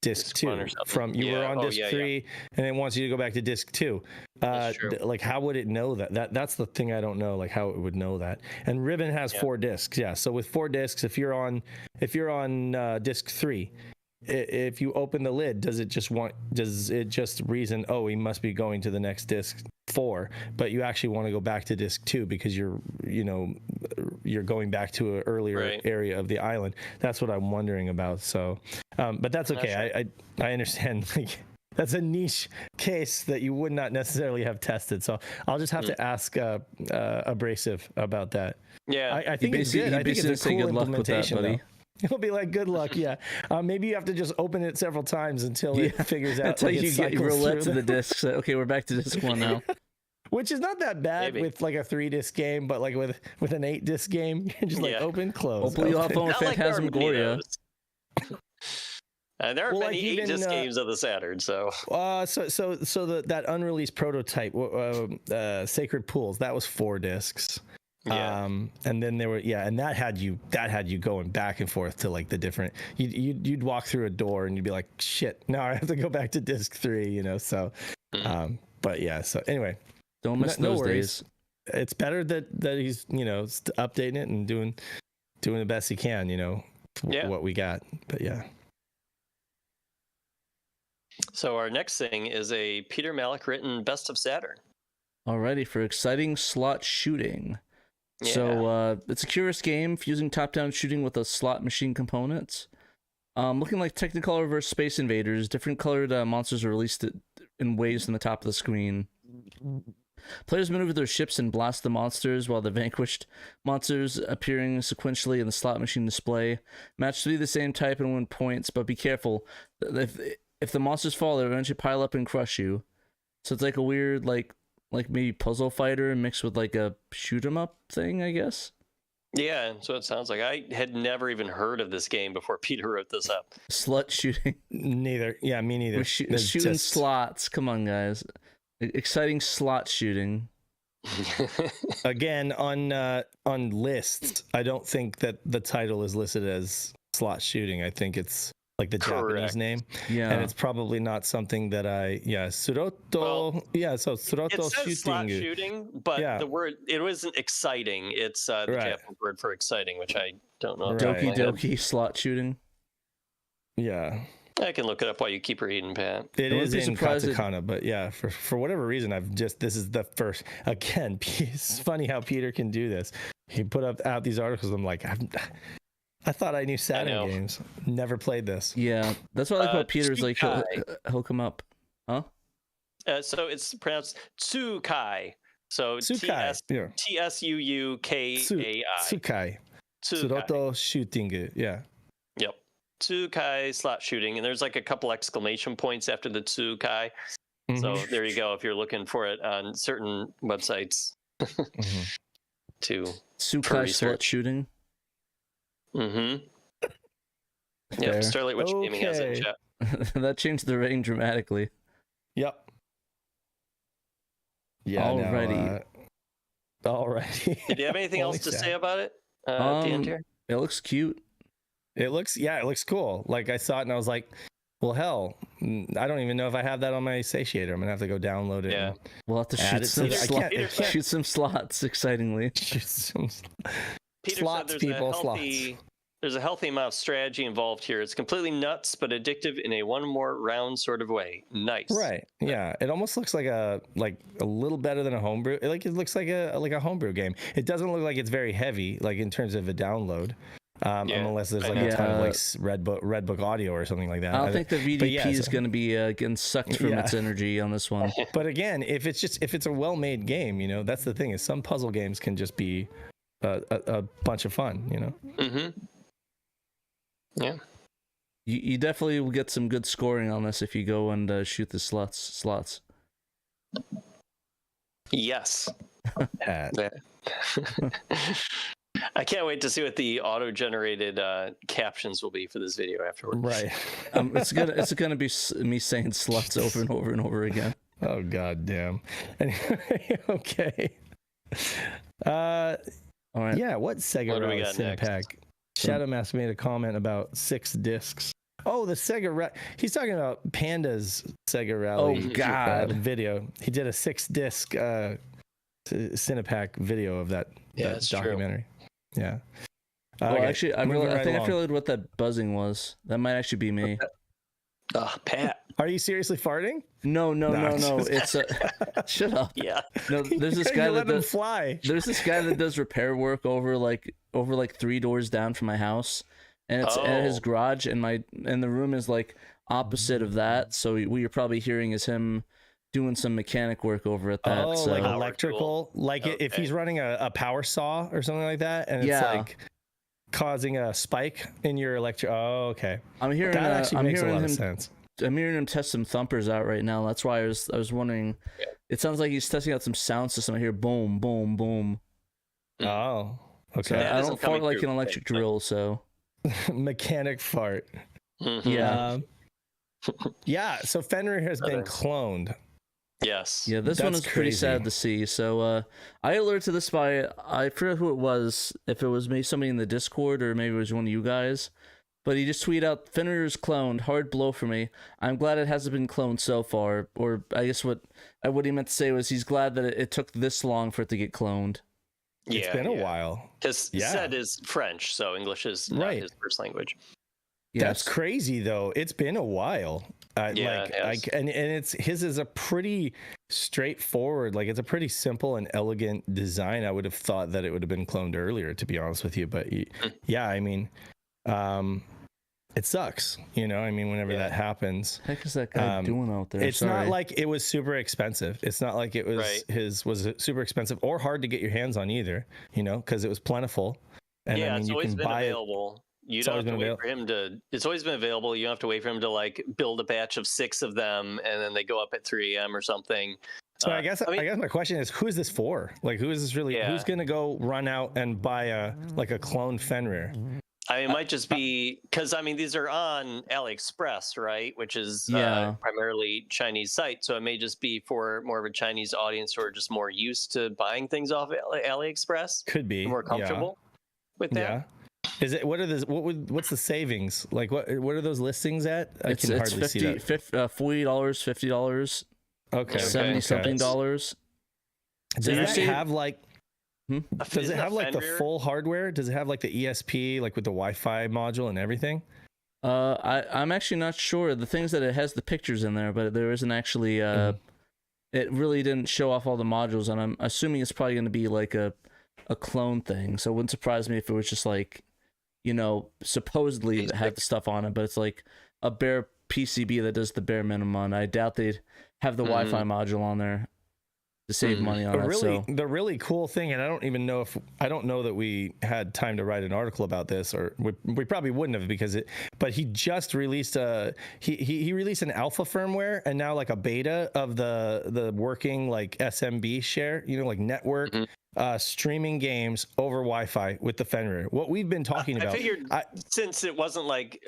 disc 2 from you were on disc 3 and it wants you to go back to disc 2. Like how would it know that's the thing I don't know, like how it would know that. And Riven has 4 discs, so with 4 discs, if you're on disc 3, if you open the lid, does it just reason, oh, he must be going to the next disc 4, but you actually want to go back to disc 2 because you're going back to an earlier area of the island? That's what I'm wondering about. So but that's okay. I understand, like that's a niche case that you would not necessarily have tested, so I'll just have to ask Abrasive about that. I think it's good. I think it's a cool implementation, buddy. It'll be like, good luck, maybe you have to just open it several times until it figures out. Until you get roulette to the discs. Okay, we're back to disc 1 now. Which is not that bad with like a 3-disc game, but like with an 8-disc game, you're just like open, close. Hopefully you'll have fun with Phantasmagoria. There are many 8-disc games of the Saturn, so. So that unreleased prototype, Sacred Pools, that was 4 discs. And then there were and that had you going back and forth to like the different, you'd walk through a door and you'd be like, shit, now I have to go back to disc 3, you know. So but so anyway, don't miss those days. It's better that he's updating it and doing the best he can, what we got. But so our next thing is a Peter Malick written Best of Saturn. Alrighty, for exciting slot shooting. So it's a curious game fusing top-down shooting with a slot machine components. Looking like Technicolor vs. Space Invaders, different colored monsters are released in waves on the top of the screen. Players maneuver their ships and blast the monsters, while the vanquished monsters appearing sequentially in the slot machine display. Match 3 the same type and win points, but be careful. If the monsters fall, they'll eventually pile up and crush you. So it's like a weird like maybe puzzle fighter mixed with like a shoot 'em up thing, I guess. Yeah, so it sounds like I had never even heard of this game before Peter wrote this up. Slut shooting. Neither. Yeah, me neither. We're shooting slots. Come on, guys. Exciting slot shooting. Again, on lists, I don't think that the title is listed as slot shooting. I think it's like the Japanese name. Yeah. And it's probably not something that Suroto. Well, so Suroto it says shooting. slot shooting, but the word, it wasn't exciting. It's the Japanese word for exciting, which I don't know. Doki Doki slot shooting. Yeah. I can look it up while you keep reading, Pat. It is in katakana, but yeah, for whatever reason, this is the first. Again, it's funny how Peter can do this. He put out these articles. I'm like, I thought I knew Saturn games. Never played this. Yeah, that's what I like about Peter's. Like he'll come up, huh? So it's pronounced Tsukai. So Tsukai. Tsuukai. Tsukai. Suroto shooting. Yeah. Yep. Tsukai slot shooting, and there's like a couple exclamation points after the Tsukai. So there you go. If you're looking for it on certain websites, to Tsukai slot shooting. Yep. Starlight Witch Gaming has it in chat. That changed the rating dramatically. Yep. Yeah. Alrighty. Alrighty. Did you have anything else to say about it? At the end here? It looks cute. It looks cool. Like I saw it and I was like, well, hell, I don't even know if I have that on my satiator. I'm gonna have to go download it. Yeah. We'll have to shoot some slots, excitingly. Peter slots, said there's a healthy amount of strategy involved here. It's completely nuts, but addictive in a one more round sort of way. Nice. Right. Yeah. It almost looks like a little better than a homebrew. It looks like a homebrew game. It doesn't look like it's very heavy, like in terms of a download. Unless there's like a ton of like Red Book audio or something like that. I don't think the VDP is going to be getting sucked from its energy on this one. But again, if it's a well-made game, that's the thing is some puzzle games can just be a bunch of fun, Yeah. You definitely will get some good scoring on this if you go and shoot the slots. Yes. I can't wait to see what the auto-generated captions will be for this video afterwards. Right. It's gonna be me saying sluts over and over and over again. Oh god damn. Anyway, okay. All right. Yeah. What Sega Rally Cinepack? Shadowmaster made a comment about 6 discs. Oh, the Sega he's talking about Panda's Sega Rally. Oh god. Video. He did a 6-disc Cinepack video of that documentary. True. Yeah. Well, actually, I think I figured what that buzzing was. That might actually be me. Pat. Are you seriously farting? No. It's shut up. Yeah. No, there's this guy that does fly. There's this guy that does repair work over like 3 doors down from my house, and it's at his garage, and the room is like opposite of that. So what you're probably hearing is him doing some mechanic work over at that. Oh, like electrical, if he's running a power saw or something like that, and it's like causing a spike in your electric. Oh, okay. I'm hearing that actually makes a lot of sense. I'm hearing him test some thumpers out right now. That's why I was wondering. Yeah. It sounds like he's testing out some sound system. I hear boom, boom, boom. Oh, okay. So I don't fart like an electric drill, so mechanic fart. Yeah. Yeah. So Fenrir has been cloned. Yes. Yeah, this one is pretty sad to see. So I alerted this by, I forget who it was, if it was maybe somebody in the Discord or maybe it was one of you guys, but he just tweeted out, Fenrir's cloned, hard blow for me. I'm glad it hasn't been cloned so far. Or I guess what he meant to say was he's glad that it took this long for it to get cloned. Yeah, it's been a while. Because Zed is French, so English is not his first language. Yes. That's crazy, though. It's been a while. And it's his is a pretty straightforward, like it's a pretty simple and elegant design. I would have thought that it would have been cloned earlier, to be honest with you. But yeah, I mean, it sucks, I mean, whenever that happens. What the heck is that guy doing out there? It's not like it was super expensive. It's not like it was was super expensive or hard to get your hands on either, because it was plentiful. And I mean, you can buy available. You don't have to wait for him to. It's always been available. You don't have to wait for him to like build a batch of 6 of them, and then they go up at 3 a.m. or something. So I guess my question is, who is this for? Like, who is this really? Yeah. Who's gonna go run out and buy a clone Fenrir? I mean, it might just be because these are on AliExpress, right? Which is primarily Chinese site, so it may just be for more of a Chinese audience who are just more used to buying things off AliExpress. Could be more comfortable with that. Yeah. Is it? What's the savings? Like, what are those listings at? I can hardly see that. $40, $50. Okay. $70-something. Does it have like? Does it have like the full hardware? Does it have like the ESP, like with the Wi-Fi module and everything? I'm actually not sure. The things that it has the pictures in there, but there isn't actually. It really didn't show off all the modules, and I'm assuming it's probably going to be like a clone thing. So it wouldn't surprise me if it was just like, supposedly it had the stuff on it, but it's like a bare PCB that does the bare minimum. I doubt they'd have the Wi-Fi module on there to save money on it. The really cool thing, and I don't know that we had time to write an article about this, or we probably wouldn't have but he just released he released an alpha firmware and now like a beta of the working like SMB share, like network streaming games over Wi-Fi with the Fenrir. What we've been talking about. I figured since it wasn't like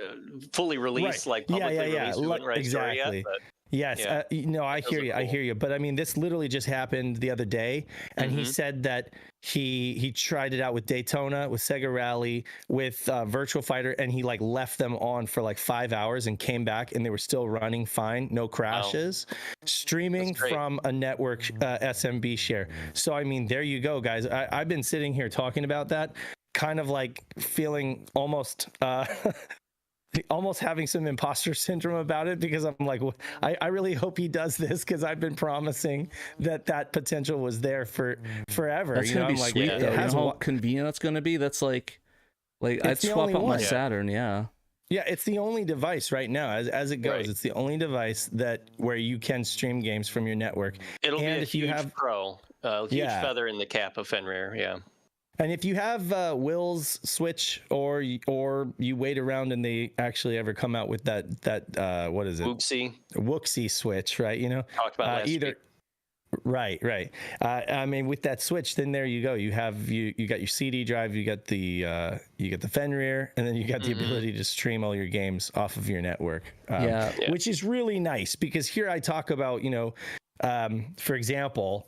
fully released, like publicly released, exactly. Yet, but... Yes, no, I hear you. Cool. I hear you. But I mean, this literally just happened the other day, and he said that he tried it out with Daytona, with Sega Rally, with Virtual Fighter, and he like left them on for like 5 hours and came back, and they were still running fine, no crashes, streaming from a network SMB share. So I mean, there you go, guys. I've been sitting here talking about that, kind of like feeling almost having some imposter syndrome about it, because I'm like, I really hope he does this, because I've been promising that potential was there for forever. That's gonna be sweet. Though. How convenient that's gonna be. That's like I'd swap out my Saturn. Yeah, it's the only device right now as it goes. Right. It's the only device where you can stream games from your network. It'll be a huge feather in the cap of Fenrir. Yeah. And if you have Will's Switch, or you wait around and they actually ever come out with that what is it? Wooxie Switch, right? Talked about last week. Right. I mean, with that Switch, then there you go. You got your CD drive, you got the Fenrir, and then you got the ability to stream all your games off of your network. Which is really nice, because here I talk about, for example.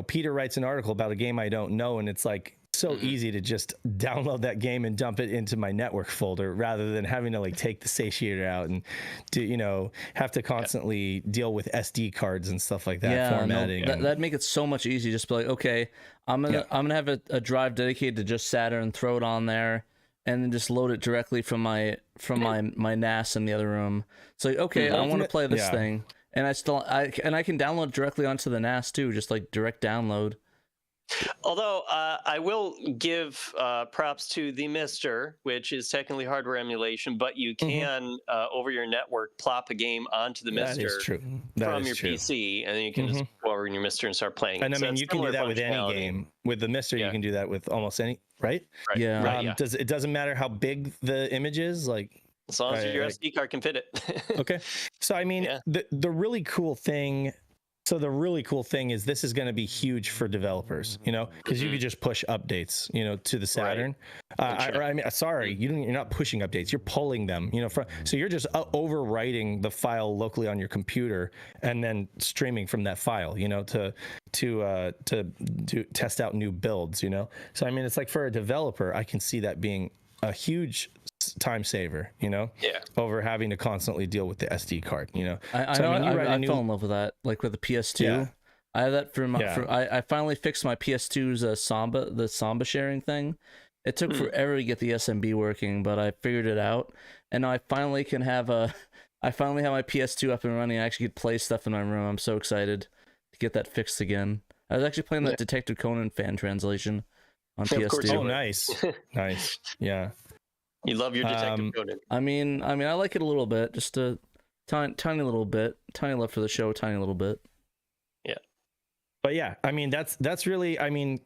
Peter writes an article about a game I don't know, and it's like so easy to just download that game and dump it into my network folder, rather than having to like take the satiator out and have to constantly deal with SD cards and stuff like that, formatting. That'd make it so much easier. Just be like, okay, I'm gonna have a drive dedicated to just Saturn, throw it on there, and then just load it directly from my NAS in the other room. So okay, I want to play this thing. And I can download directly onto the NAS too, just like direct download. Although I will give props to the Mister, which is technically hardware emulation, but you can over your network plop a game onto the Mister from your PC, and then you can just go over in your Mister and start playing. And I mean, you can do that with any game. With the Mister, you can do that with almost any, right? Yeah. It doesn't matter how big the image is, like. As long as your SD card can fit it. Okay. So, I mean, the really cool thing. So the really cool thing is this is going to be huge for developers, because you could just push updates, to the Saturn. Right. You're not pushing updates. You're pulling them, so you're just overwriting the file locally on your computer and then streaming from that file, to test out new builds, So, I mean, it's like for a developer, I can see that being a huge time saver, over having to constantly deal with the SD card, I fell in love with that, like with the PS2. I have that I finally fixed my PS2's Samba sharing thing. It took forever to get the SMB working, but I figured it out, and now I finally can have my PS2 up and running. I actually could play stuff in my room. I'm so excited to get that fixed again. I was actually playing that Detective Conan fan translation on PS2. Oh, nice. Nice. Yeah. You love your Detective Conan. I mean, I like it a little bit, just a tiny little bit, tiny love for the show, tiny little bit. Yeah. But yeah, I mean, that's really, I mean,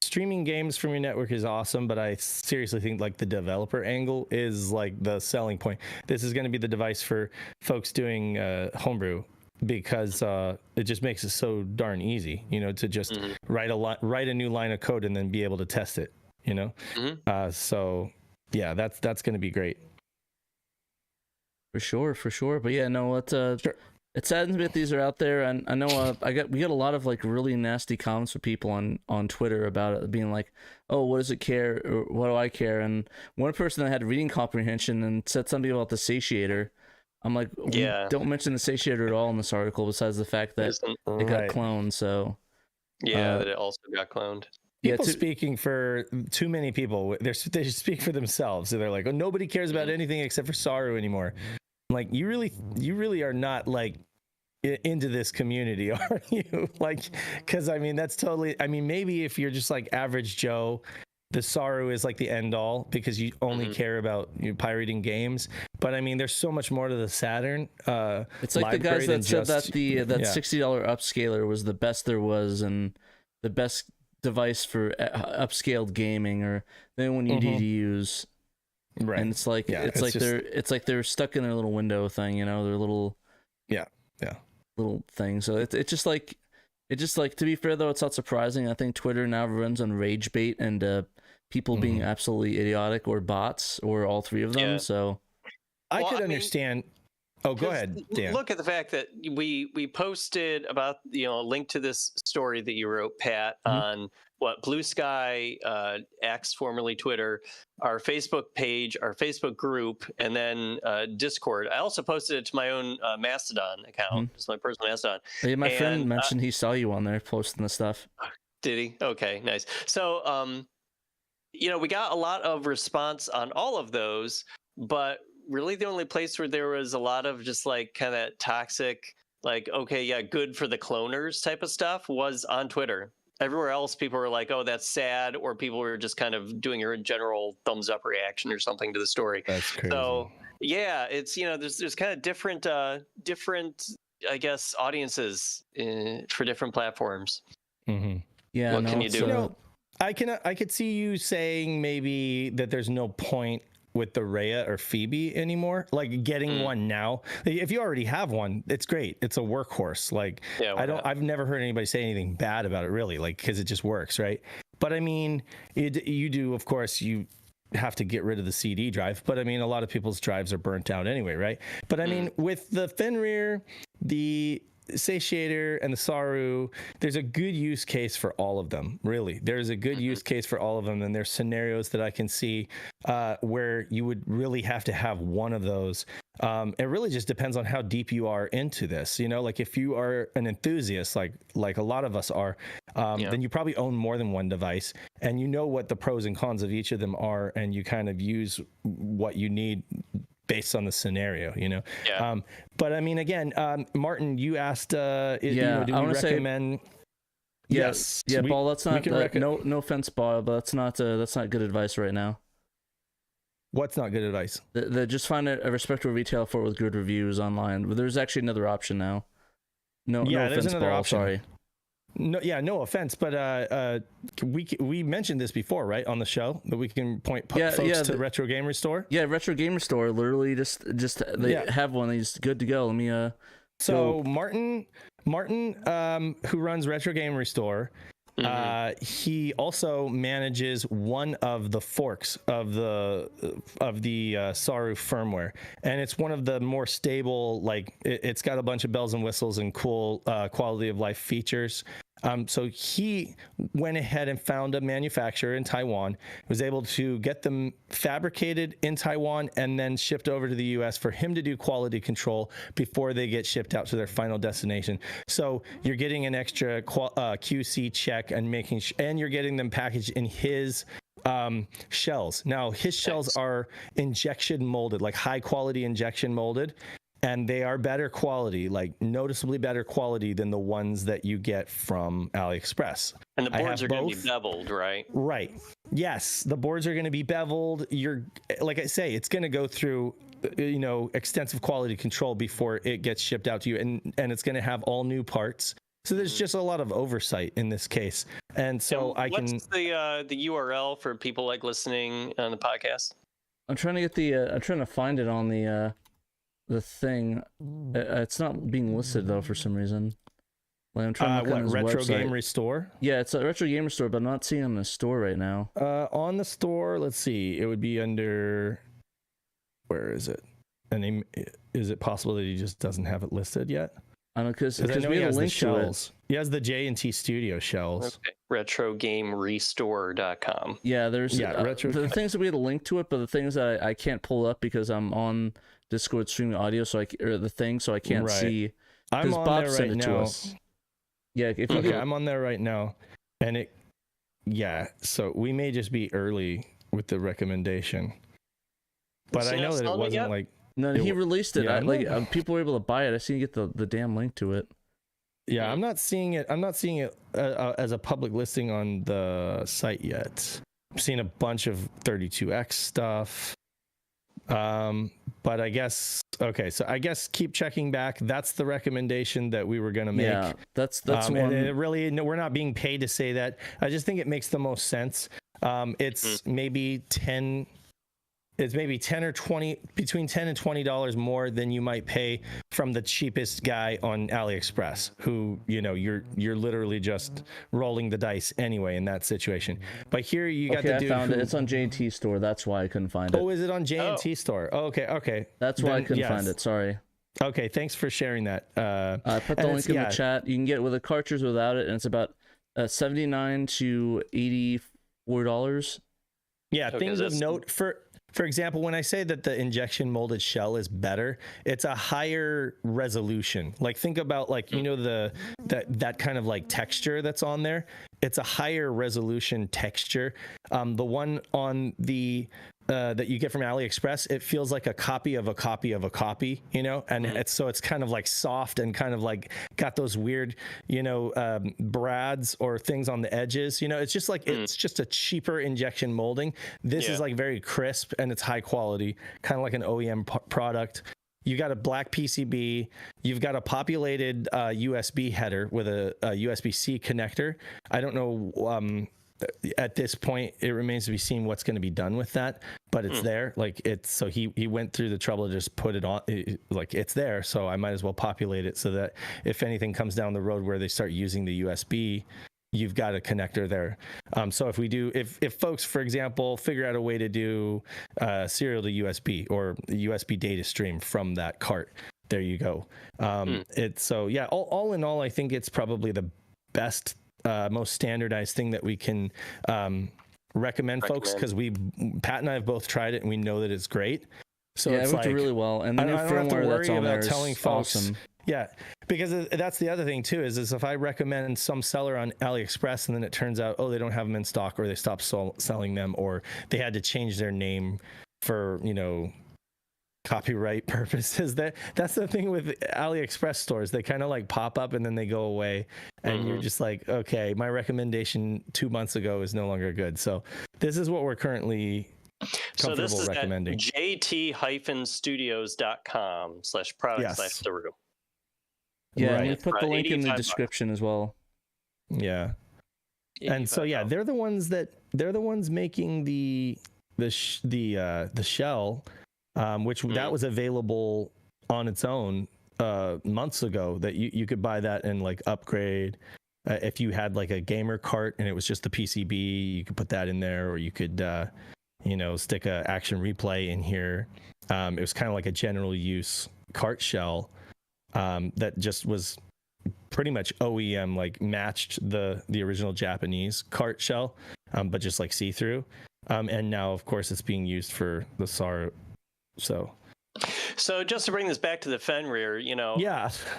streaming games from your network is awesome, but I seriously think like the developer angle is like the selling point. This is going to be the device for folks doing homebrew, because it just makes it so darn easy, to just write a new line of code and then be able to test it, so yeah, that's going to be great. For sure. But yeah, no, sure. It saddens me that these are out there, and I know we get a lot of like really nasty comments from people on Twitter about it, being like, "Oh, what does it care? Or what do I care?" And one person that had reading comprehension and said something about the satiator. I'm like, don't mention the satiator at all in this article, besides the fact that it got cloned. So that it also got cloned. People speaking for too many people. They speak for themselves. So they're like, "Oh, nobody cares about anything except for Saru anymore." Like, you really are not like into this community, are you? Like, because I mean, that's totally. I mean, maybe if you're just like average Joe, the Saru is like the end all because you only care about pirating games. But I mean, there's so much more to the Saturn. It's like the guys that said that that $60 upscaler was the best there was and the best device for upscaled gaming, or the one you need to use. Right. And it's like it's like they're stuck in their little window thing, their little little thing. So it's just like to be fair though, it's not surprising. I think Twitter now runs on rage bait and people being absolutely idiotic, or bots, or all three of them. Yeah. So I could understand. Oh, go ahead, Dan. Look at the fact that we posted about a link to this story that you wrote, Pat, on Blue Sky, X, formerly Twitter, our Facebook page, our Facebook group, and then Discord. I also posted it to my own Mastodon account. It's my personal Mastodon. Yeah, my friend mentioned he saw you on there posting the stuff. Did he? Okay, nice. So, we got a lot of response on all of those, but really the only place where there was a lot of just like kind of toxic, like, okay, yeah, good for the cloners type of stuff was on Twitter. Everywhere else, people were like, oh, that's sad, or people were just kind of doing a general thumbs up reaction or something to the story. That's crazy. So yeah, it's, there's kind of different, I guess, audiences for different platforms. Yeah. What can you do? I could see you saying maybe that there's no point with the Rhea or Phoebe anymore, like getting one now. If you already have one, it's great. It's a workhorse. Like, I've never heard anybody say anything bad about it, really, like, because it just works, right? But I mean, you do, of course, you have to get rid of the CD drive, but I mean, a lot of people's drives are burnt out anyway, right? But I mean, with the Fenrir, the Satiator, and the Saru, there's a good use case for all of them. Really, there's a good use case for all of them, and there's scenarios that I can see where you would really have to have one of those. It really just depends on how deep you are into this. Like if you are an enthusiast, like a lot of us are, then you probably own more than one device, and you know what the pros and cons of each of them are, and you kind of use what you need based on the scenario, but I mean, again, Martin, you asked, do we recommend? Yes. Yeah, Paul, that's not, no offense, Paul, but that's not good advice right now. What's not good advice? Just find a respectable retail for it with good reviews online. But there's actually another option now. No offense, Paul, option. Sorry. No offense, but we mentioned this before, right, on the show, that we can point folks to Retro Gamer Store. Yeah, Retro Gamer Store. Literally, just they have one. He's good to go. Let me. So Martin, who runs Retro Gamer Store, he also manages one of the forks of the Saru firmware, and it's one of the more stable. Like it's got a bunch of bells and whistles and cool quality of life features. So he went ahead and found a manufacturer in Taiwan, was able to get them fabricated in Taiwan and then shipped over to the US for him to do quality control before they get shipped out to their final destination. So you're getting an extra QC check and and you're getting them packaged in his shells. Now his shells are injection molded, like high quality injection molded. And they are better quality, like noticeably better quality than the ones that you get from AliExpress. And the boards are going to be beveled, right? Right. Yes, the boards are going to be beveled. Like I say, it's going to go through, extensive quality control before it gets shipped out to you, and it's going to have all new parts. So there's just a lot of oversight in this case. And so what's the URL for people like listening on the podcast? I'm trying to get I'm trying to find it on the thing. It's not being listed though for some reason. Like I'm trying to look on his Retro website. Game Restore? Yeah, it's a Retro Game Restore, but I'm not seeing it in the store right now. On the store, let's see. It would be under. Where is it? And is it possible that he just doesn't have it listed yet? I don't know because I know we he have has a the link to it. shells. He has the J&T Studio shells. Okay. RetroGameRestore.com. Yeah, there's retro. the things that we had a link to it, but the things that I can't pull up because I'm on Discord streaming audio, so I can't see. I'm on Bob there sent right it to now. us. Yeah, if you Okay, I'm on there right now, and so we may just be early with the recommendation, but I know that it wasn't like. No, he released it. Yeah, people were able to buy it. I seen you get the damn link to it. Yeah, I'm not seeing it. I'm not seeing it as a public listing on the site yet. I'm seeing a bunch of 32X stuff. But I guess so I guess keep checking back. That's the recommendation that we were gonna make. Yeah, that's one. And it really, no, we're not being paid to say that. I just think it makes the most sense. It's maybe 10. It's maybe 10 or 20, between $10 and $20 more than you might pay from the cheapest guy on AliExpress, who, you're literally just rolling the dice anyway in that situation. But here you got the dude. I found it. It's on J&T Store. That's why I couldn't find it. Oh, is it on J&T Store? Oh, okay. That's why I couldn't find it. Sorry. Okay, thanks for sharing that. I put the link in the chat. You can get it with a cartridge without it, and it's about $79 to $84. Yeah, things of note for example, when I say that the injection molded shell is better, it's a higher resolution. Like think about that kind of like texture that's on there. It's a higher resolution texture. The one on the that you get from AliExpress, it feels like a copy of a copy of a copy, and it's kind of like soft and kind of like got those weird, brads or things on the edges. It's just like it's just a cheaper injection molding. This is like very crisp and it's high quality, kind of like an OEM product. You got a black PCB. You've got a populated USB header with a USB-C connector. I don't know. At this point, it remains to be seen what's going to be done with that, but it's there. So he went through the trouble to just put it on. It's there, so I might as well populate it so that if anything comes down the road where they start using the USB, you've got a connector there. So if folks, for example, figure out a way to do serial to USB or USB data stream from that cart, there you go. All in all, I think it's probably the best, most standardized thing that we can recommend folks, because Pat and I have both tried it and we know that it's great. So it worked really well, and the new firmware that's on there is awesome. Yeah, because that's the other thing too, is if I recommend some seller on AliExpress and then it turns out, they don't have them in stock, or they stopped selling them, or they had to change their name for, copyright purposes. That's the thing with AliExpress stores. They kind of like pop up and then they go away, and you're just like, okay, my recommendation 2 months ago is no longer good. So this is what we're currently comfortable recommending. So this is at jt-studios.com/product/Daru. Yeah, right. And put the link in the description as well. Yeah. And so they're the ones making the shell, which that was available on its own months ago, that you could buy that and like upgrade. If you had like a gamer cart and it was just the PCB, you could put that in there, or you could stick a action replay in here. It was kind of like a general use cart shell that just was pretty much OEM, like matched the original Japanese cart shell, but just like see-through. And now, of course, it's being used for the SAR. So just to bring this back to the Fenrir,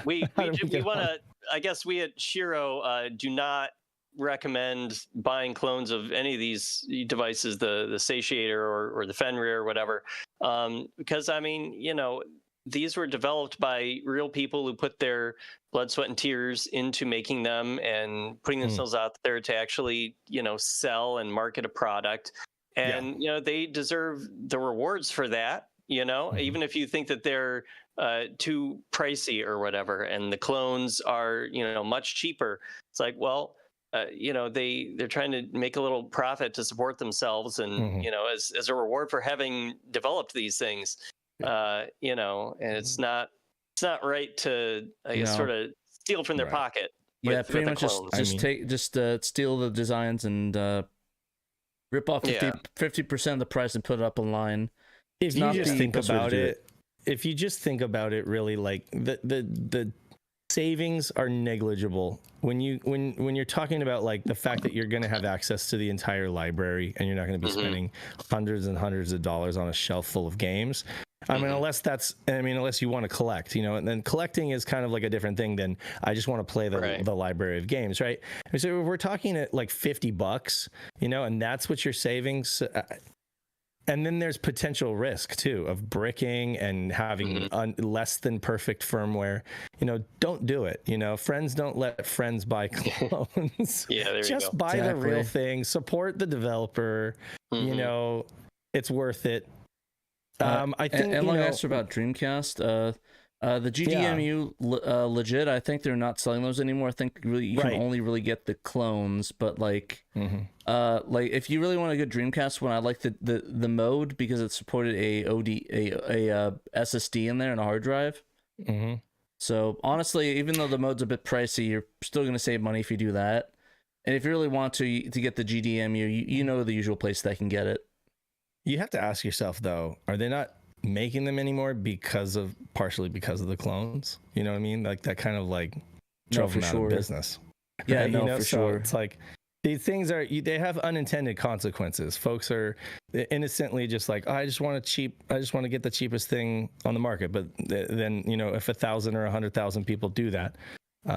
we want to. I guess we at SHIRO do not recommend buying clones of any of these devices, the Satiator or the Fenrir or whatever, because these were developed by real people who put their blood, sweat, and tears into making them and putting themselves out there to actually, sell and market a product. And, they deserve the rewards for that. even if you think that they're too pricey or whatever, and the clones are, much cheaper. It's like, well, they're trying to make a little profit to support themselves, and as a reward for having developed these things, and it's not right to, I guess, sort of steal from their pocket. Yeah, pretty much just steal the designs and rip off 50% of the price and put it up online. If you just think about it, really, like the savings are negligible when you're talking about like the fact that you're going to have access to the entire library and you're not going to be spending hundreds and hundreds of dollars on a shelf full of games. I mean, unless you want to collect, and then collecting is kind of like a different thing than I just want to play the library of games, right? So we're talking at like $50, and that's what your savings. And then there's potential risk too of bricking and having less than perfect firmware. Don't do it. Friends don't let friends buy clones. Just buy the real thing. Support the developer. It's worth it. I think. And like I asked about Dreamcast, the GDMU legit. I think they're not selling those anymore. I think you can only really get the clones, but like if you really want a good Dreamcast one, I like the mode because it supported a SSD in there and a hard drive. So honestly, even though the mode's a bit pricey, you're still going to save money if you do that. And if you really want to get the GDMU, you know the usual place that can get it. You have to ask yourself though, are they not making them anymore partially because of the clones? You know what I mean? Like that kind of like drove them out of business. Yeah, for sure. It's like these things they have unintended consequences. Folks are innocently just like, I just want to get the cheapest thing on the market. But then, if 1,000 or 100,000 people do that,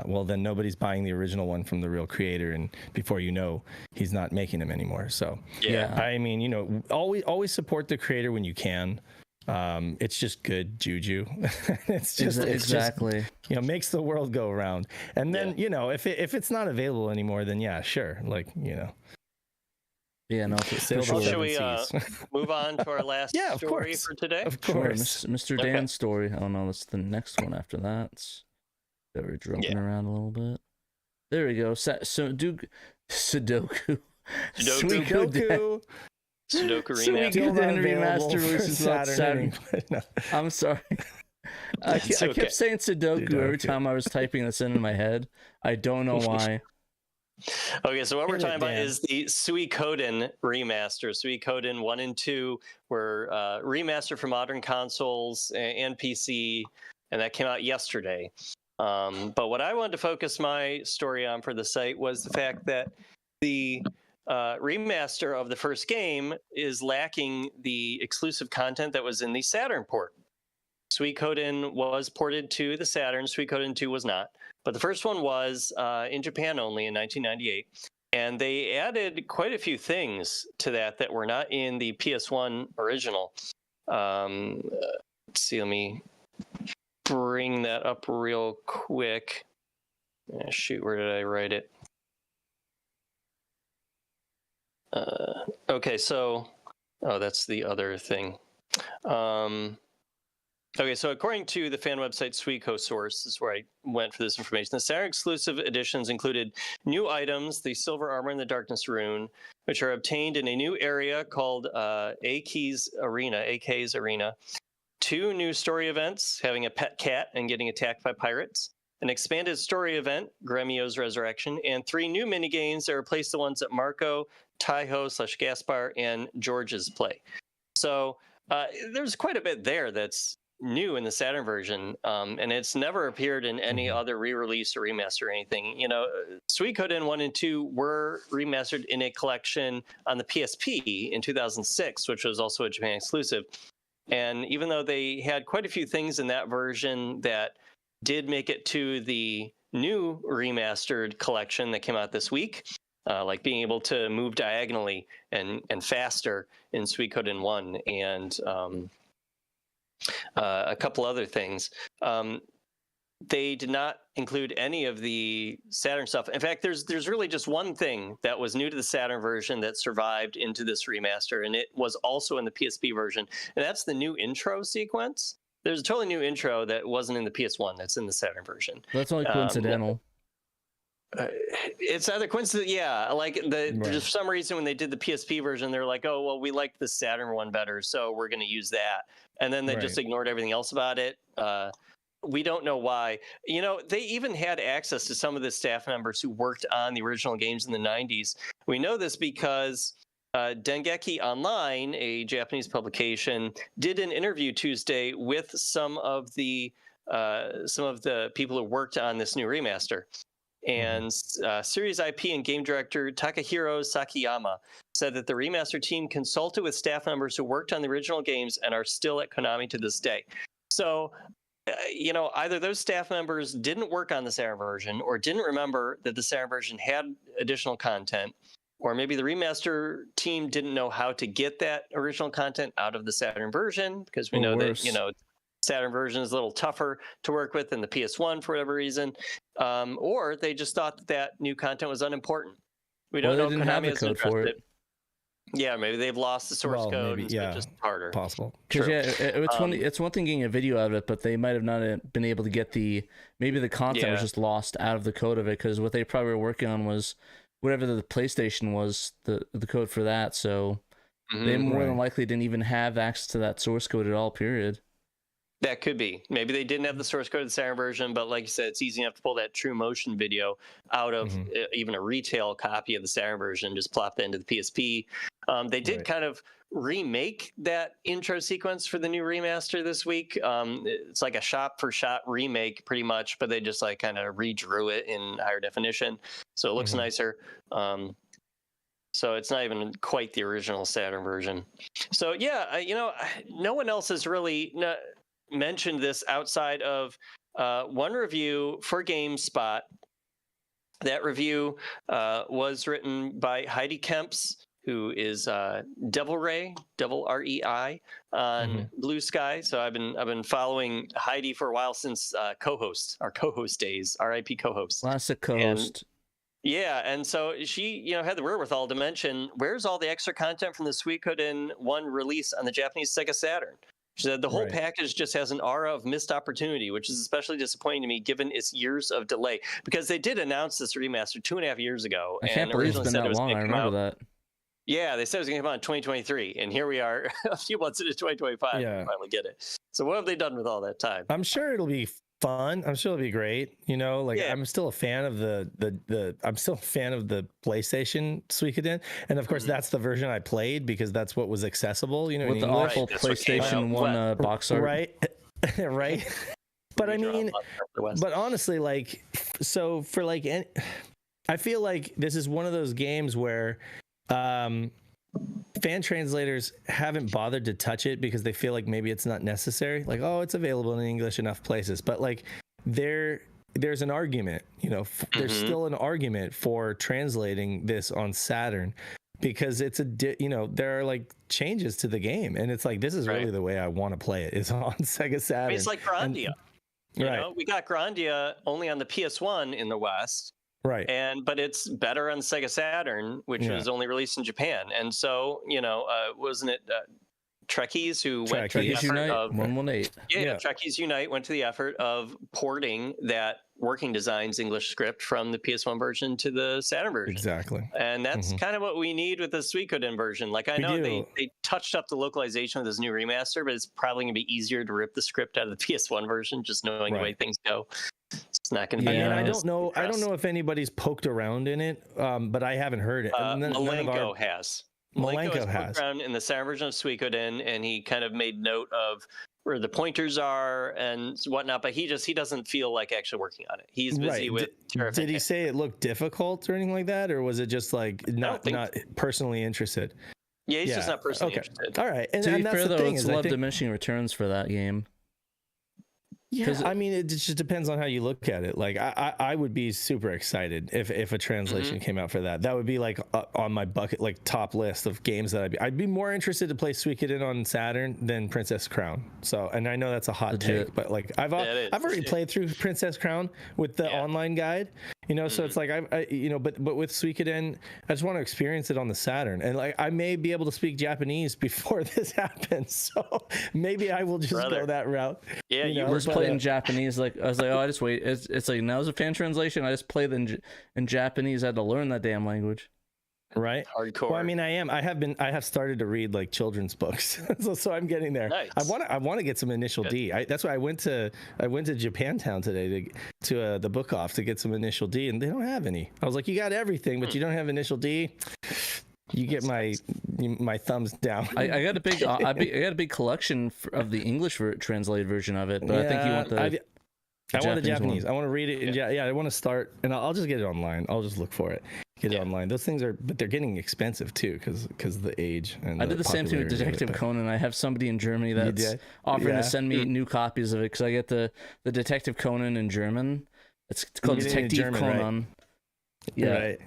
well, then nobody's buying the original one from the real creator, and before you know, he's not making them anymore. So I mean, always support the creator when you can. It's just good juju. It's just makes the world go around. And then if it's not available anymore, then sure, like Yeah, no. For sure. Should we move on to our last story for today? Of course, sure. Mr. Dan's story. Oh no, that's the next one after that. We're jumping around a little bit. There we go. Sudoku. Suikoden Remaster releases on Saturn. No. I'm sorry. I kept saying Sudoku every time I was typing this in my head. I don't know why. Okay, so what we're talking about is the Suikoden Remaster. Suikoden 1 and 2 were remastered for modern consoles and PC, and that came out yesterday. But what I wanted to focus my story on for the site was the fact that the remaster of the first game is lacking the exclusive content that was in the Saturn port. Suikoden was ported to the Saturn. Suikoden 2 was not. But the first one was in Japan only in 1998. And they added quite a few things to that were not in the PS1 original. Let's see, let me bring that up real quick. Shoot, where did I write it? Okay, so that's the other thing. Okay, so according to the fan website Suiko Source, this is where I went for this information. The Saturn exclusive editions included new items, the Silver Armor and the Darkness Rune, which are obtained in a new area called AK's Arena. 2 new story events, having a pet cat and getting attacked by pirates, an expanded story event, Gremio's Resurrection, and 3 new minigames that replace the ones that Marco, Taiho/Gaspar, and George's play. So there's quite a bit there that's new in the Saturn version, and it's never appeared in any other re-release or remaster or anything. Suikoden 1 and 2 were remastered in a collection on the PSP in 2006, which was also a Japan exclusive. And even though they had quite a few things in that version that did make it to the new remastered collection that came out this week, like being able to move diagonally and faster in Suikoden 1, and a couple other things. they did not include any of the Saturn stuff. In fact, there's really just one thing that was new to the Saturn version that survived into this remaster, and it was also in the PSP version, and that's the new intro sequence. There's a totally new intro that wasn't in the PS1 that's in the Saturn version. That's only coincidental. It's either coincident, yeah. Like just for some reason when they did the PSP version, they're like, "Oh, well, we liked the Saturn one better, so we're going to use that," and then they just ignored everything else about it. We don't know why. You know, they even had access to some of the staff members who worked on the original games in the 90s. We know this because Dengeki Online, a Japanese publication, did an interview Tuesday with some of the people who worked on this new remaster. And series IP and game director Takahiro Sakiyama said that the remaster team consulted with staff members who worked on the original games and are still at Konami to this day. So, you know, either those staff members didn't work on the Saturn version or didn't remember that the Saturn version had additional content, or maybe the remaster team didn't know how to get that original content out of the Saturn version, because we know that, you know, Saturn version is a little tougher to work with than the PS1 for whatever reason, or they just thought that that new content was unimportant. We don't know if Konami has addressed it. Yeah, maybe they've lost the source code, maybe, and so it's just harder. Possible. Because it's one thing getting a video out of it, but they might have not been able to get maybe the content was just lost out of the code of it, because what they probably were working on was whatever the PlayStation was, the code for that. So they more than likely didn't even have access to that source code at all, period. That could be. Maybe they didn't have the source code of the Saturn version, but like you said, it's easy enough to pull that True Motion video out of even a retail copy of the Saturn version, just plop that into the PSP. They did kind of remake that intro sequence for the new remaster this week. It's like a shot-for-shot remake, pretty much, but they just like kind of redrew it in higher definition, so it looks nicer. So it's not even quite the original Saturn version. So yeah, you know, no one else has really mentioned this outside of one review for GameSpot. That review was written by Heidi Kemps, who is Devil Rei on Blue Sky. So I've been following Heidi for a while, since our co-host days, RIP co-host. Classic co-host. Yeah, and so she, you know, had the wherewithal to mention, where's all the extra content from the Suikoden 1 release on the Japanese Sega Saturn? She said the whole package just has an aura of missed opportunity, which is especially disappointing to me given its years of delay. Because they did announce this remaster 2.5 years ago. I can't believe it's been that long. I remember that. Yeah, they said it was going to come out in 2023, and here we are a few months into 2025. Yeah. We finally get it. So what have they done with all that time? I'm sure it'll be fun. I'm sure it'll be great. You know, like I'm still a fan of the PlayStation Suikoden, and of course that's the version I played because that's what was accessible. You know, with the awful PlayStation 1 box art, right? But I mean, but honestly, like, so for like, I feel like this is one of those games where fan translators haven't bothered to touch it because they feel like maybe it's not necessary. Like, oh, it's available in English enough places, but like there's an argument, you know, there's still an argument for translating this on Saturn because it's there are like changes to the game, and it's like, this is really the way I want to play it, is on Sega Saturn. I mean, it's like Grandia. You know, we got Grandia only on the PS1 in the West. Right. But it's better on Sega Saturn, which was only released in Japan. And so, you know, wasn't it Trekkies who went to the effort Unite, of 118. Yeah, Trekkies Unite went to the effort of porting that Working Designs English script from the PS1 version to the Saturn version. Exactly. And that's kind of what we need with the Suikoden version. Like, I know they touched up the localization with this new remaster, but it's probably going to be easier to rip the script out of the PS1 version, just knowing the way things go. It's not going to be. I mean, I don't know if anybody's poked around in it, but I haven't heard it. Malenko has. Malenko has poked around in the Saturn version of Suikoden, and he kind of made note of where the pointers are and whatnot. But he doesn't feel like actually working on it. He's busy with. Did he say it looked difficult or anything like that, or was it just like not personally interested? Yeah, he's just not personally interested. All right, and to be fair, though, it's a lot of diminishing returns for that game. Yeah, I mean, it just depends on how you look at it. Like, I would be super excited if a translation came out for that. That would be like on my bucket, like top list of games that I'd be more interested to play Suikoden on Saturn than Princess Crown. So, and I know that's a hot take, but like I've already played through Princess Crown with the online guide. You know, so it's like I you know, but with Suikoden, I just want to experience it on the Saturn, and like I may be able to speak Japanese before this happens, so maybe I will just go that route. Yeah, you know, just play in Japanese. Like I was like, oh, I just wait. It's like now's a fan translation. I just play in Japanese. I had to learn that damn language. Right, hardcore. Well, I mean, I have started to read like children's books, so I'm getting there. Nice. I want to get some initial D. That's why I went to Japantown today to the book off to get some initial D, and they don't have any. I was like, you got everything, but you don't have initial D. You get my thumbs down. I got a big I got a big collection of the English translated version of it, but I think you want the. I want the Japanese. I want to read it. I want to start, and I'll just get it online. I'll just look for it, get it online. Those things but they're getting expensive too, because of the age. And I did the same thing with Detective Conan. I have somebody in Germany that's offering to send me new copies of it because I get the Detective Conan in German. It's called Detective Conan. Right? Yeah. Right.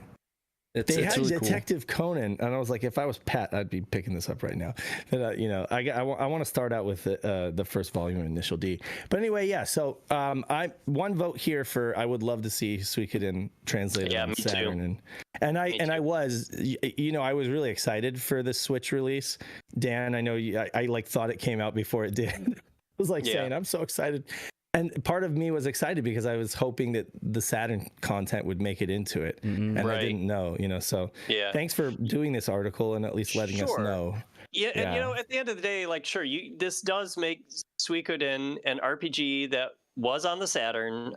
They had really Detective Conan, and I was like, if I was Pat, I'd be picking this up right now. But, you know, I want to start out with the first volume of Initial D. But anyway, yeah. So I one vote here for I would love to see Suikoden translated on Saturn, and I was really excited for the Switch release. Dan, I know I like thought it came out before it did. I was like saying I'm so excited. And part of me was excited because I was hoping that the Saturn content would make it into it, and I didn't know, you know. So thanks for doing this article and at least letting us know. Yeah, and you know, at the end of the day, like, sure, this does make Suikoden an RPG that was on the Saturn,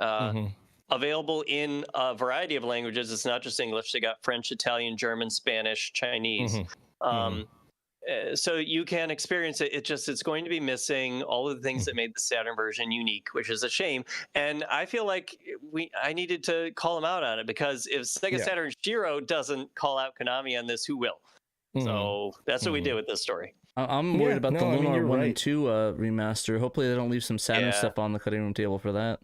available in a variety of languages. It's not just English. They got French, Italian, German, Spanish, Chinese. So you can experience it. It's going to be missing all of the things that made the Saturn version unique, which is a shame. And I feel like I needed to call him out on it, because if Sega Saturn SHIRO doesn't call out Konami on this, who will? So that's what we did with this story. I'm worried about the Lunar 1 and 2 remaster. Hopefully they don't leave some Saturn stuff on the cutting room table for that.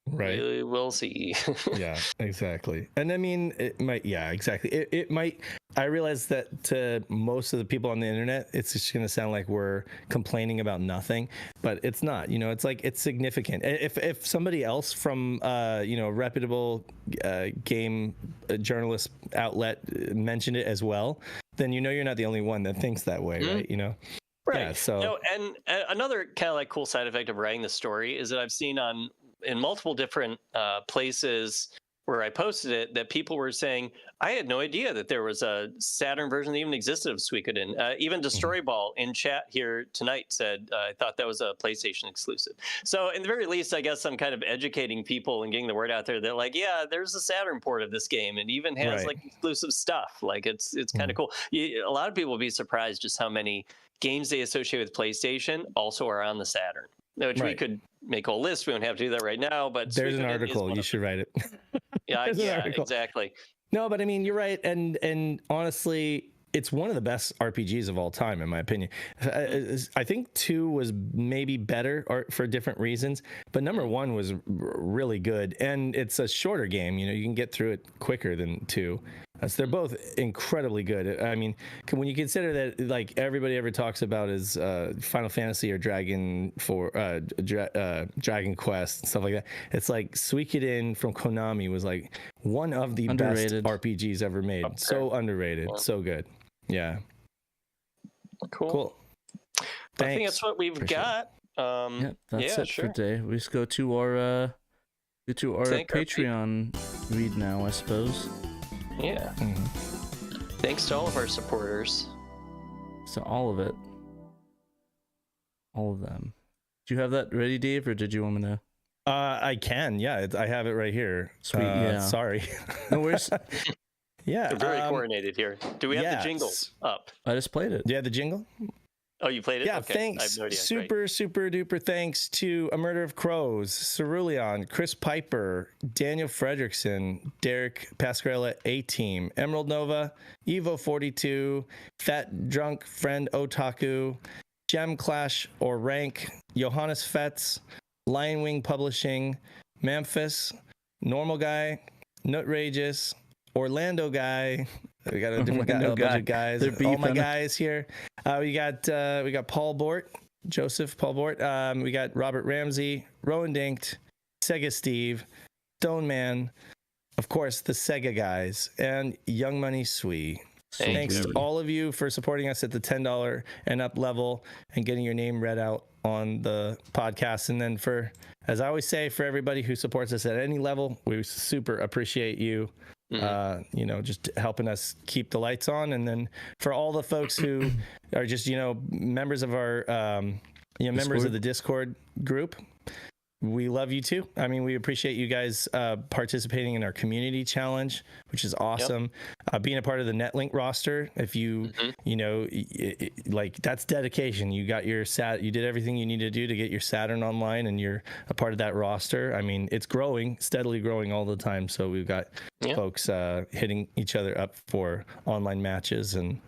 Right. We'll see. Yeah, exactly. And I mean, it might, exactly. It might, I realize that to most of the people on the internet, it's just going to sound like we're complaining about nothing, but it's not, you know, it's like, it's significant. If somebody else from, reputable game journalist outlet mentioned it as well, then, you know, you're not the only one that thinks that way, right? You know? Right. Yeah, so. And another kind of like cool side effect of writing the story is that I've seen in multiple different places where I posted it, that people were saying, I had no idea that there was a Saturn version that even existed of Suikoden. Even Destroy Ball in chat here tonight said, I thought that was a PlayStation exclusive. So in the very least, I guess I'm kind of educating people and getting the word out there that, like, yeah, there's a Saturn port of this game, and even has like exclusive stuff. Like, it's kind of cool. A lot of people will be surprised just how many games they associate with PlayStation also are on the Saturn. Which we could make a whole list. We don't have to do that right now, but there's an article. You should write it. Yeah, exactly. No, but I mean, you're right. And honestly, it's one of the best RPGs of all time, in my opinion. I think 2 was maybe better for different reasons, but number 1 was really good. And it's a shorter game. You know, you can get through it quicker than 2. So they're both incredibly good. I mean, when you consider that, like, everybody ever talks about is Final Fantasy or Dragon Quest and stuff like that. It's like Suikoden from Konami was like one of the best RPGs ever made. Okay. So underrated, so good. Yeah. Cool. Thanks. I think that's what we've got. That's it for today. We just go to our Patreon read now, I suppose. Yeah. Thanks to all of our supporters. So all of it. All of them. Do you have that ready, Dave, or did you want me to? I can. Yeah, I have it right here. Sweet. Sorry. No worries. Yeah. We're very coordinated here. Do we have the jingle up? I just played it. Yeah, the jingle? Oh, you played it? Yeah, okay. Thanks. I have no idea. Super duper thanks to A Murder of Crows, Cerulean, Chris Piper, Daniel Fredrickson, Derek Pascarella A-Team, Emerald Nova, Evo42, Fat Drunk Friend Otaku, Gem Clash or Rank, Johannes Fetz, Lion Wing Publishing, Memphis, Normal Guy, Nutrageous, Orlando Guy. We got a different guy, a bunch of guys. All my guys here. We got Paul Bort, Joseph Paul Bort. We got Robert Ramsey, Rowan Dinked, Sega Steve, Stone Man, of course, the Sega guys, and Young Money Swee. Thanks to all of you for supporting us at the $10 and up level and getting your name read out on the podcast. And then for, as I always say, for everybody who supports us at any level, we super appreciate you, just helping us keep the lights on. And then for all the folks who are just, members of our, members of the Discord group, we love you too. I mean, we appreciate you guys participating in our community challenge, which is awesome. Being a part of the Netlink roster. If you, that's dedication. You got your you did everything you need to do to get your Saturn online, and you're a part of that roster. I mean, it's growing, steadily growing all the time. So we've got folks hitting each other up for online matches and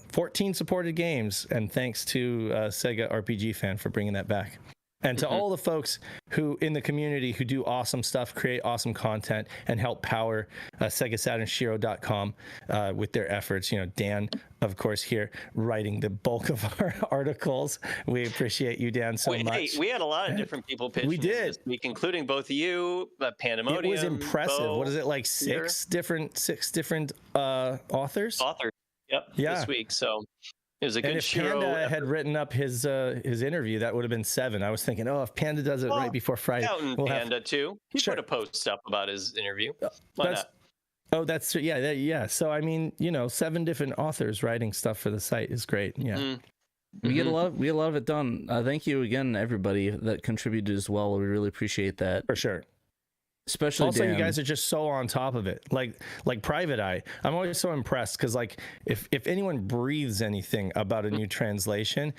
14 supported games. And thanks to Sega RPG Fan for bringing that back. And to all the folks who in the community who do awesome stuff, create awesome content, and help power SegaSaturnShiro.com with their efforts. Dan, of course, here writing the bulk of our articles. We appreciate you, Dan, so much. Hey, we had a lot of different people pitching. We did this week, including both of you, Pandemonium. It was impressive. Bo, what is it, like six different authors? Yep. This week, so. It was a good Shiro. And if Panda had written up his interview, that would have been 7. I was thinking, if Panda does it right before Friday, Panda too. He put a post up about his interview. Why not? Oh, that's yeah. So I mean, 7 different authors writing stuff for the site is great. Yeah. We get a lot of it done. Thank you again, everybody that contributed as well. We really appreciate that. For sure. Especially also, Dan. You guys are just so on top of it. Like Private Eye, I'm always so impressed because if anyone breathes anything about a new translation,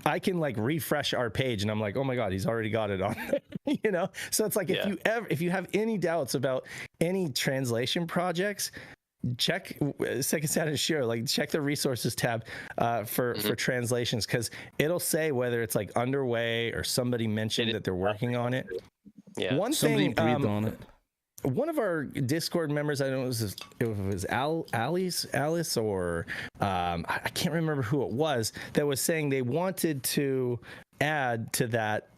I can refresh our page and I'm like, oh my god, he's already got it on there. So it's like if you have any doubts about any translation projects, check Sega Saturn Shiro, check the resources tab for translations, because it'll say whether it's underway or somebody mentioned that they're working on it. Yeah, somebody breathed on it. One of our Discord members, I don't know if it was Alice, or I can't remember who it was, that was saying they wanted to add to that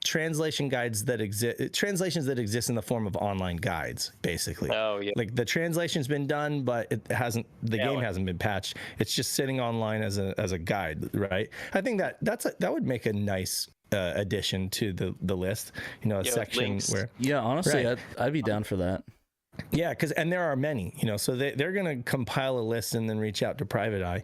translations that exist in the form of online guides, basically. Oh yeah. The translation's been done, but it hasn't. The game hasn't been patched. It's just sitting online as a guide, right? I think that would make a nice addition to the list, a section links. where honestly, right. I'd be down for that. Yeah, and there are many, so they're going to compile a list and then reach out to Private Eye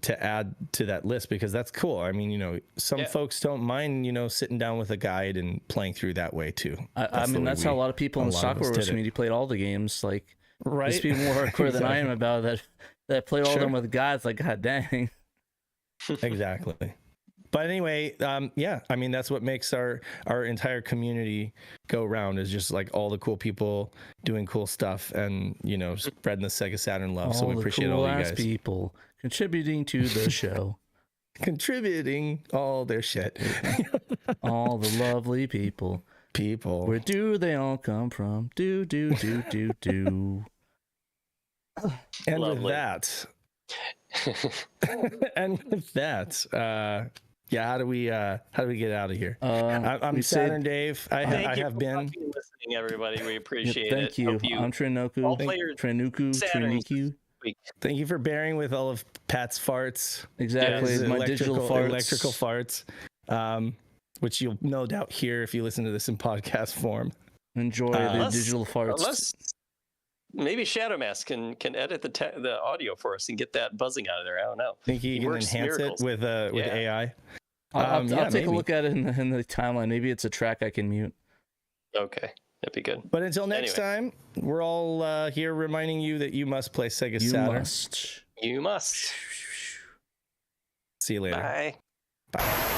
to add to that list, because that's cool. I mean, some folks don't mind, sitting down with a guide and playing through that way too. That's how a lot of people in the Soccer Wars community played all the games. Right? There's people more hardcore than I am about that play all of them with guides. God dang. Exactly. But anyway, I mean, that's what makes our entire community go round, is just all the cool people doing cool stuff and, spreading the Sega Saturn love. So we appreciate all you guys. People contributing to the show. Contributing all their shit. All the lovely people. Where do they all come from? Do. And lovely. with that, how do we get out of here? I'm Saturn Dave. I have been listening, everybody. We appreciate it. Thank you. I'm Trinoku. Trinoku. Thank you for bearing with all of Pat's farts. Exactly. Yes. My electrical farts, which you'll no doubt hear if you listen to this in podcast form. Enjoy the digital farts. Maybe Shadow Mask can edit the audio for us and get that buzzing out of there. I don't know. Think he can enhance it with AI? I'll take a look at it in the timeline. Maybe it's a track I can mute. Okay, that'd be good. But until next time, we're all here reminding you that you must play Sega Saturn. You must. See you later. Bye. Bye.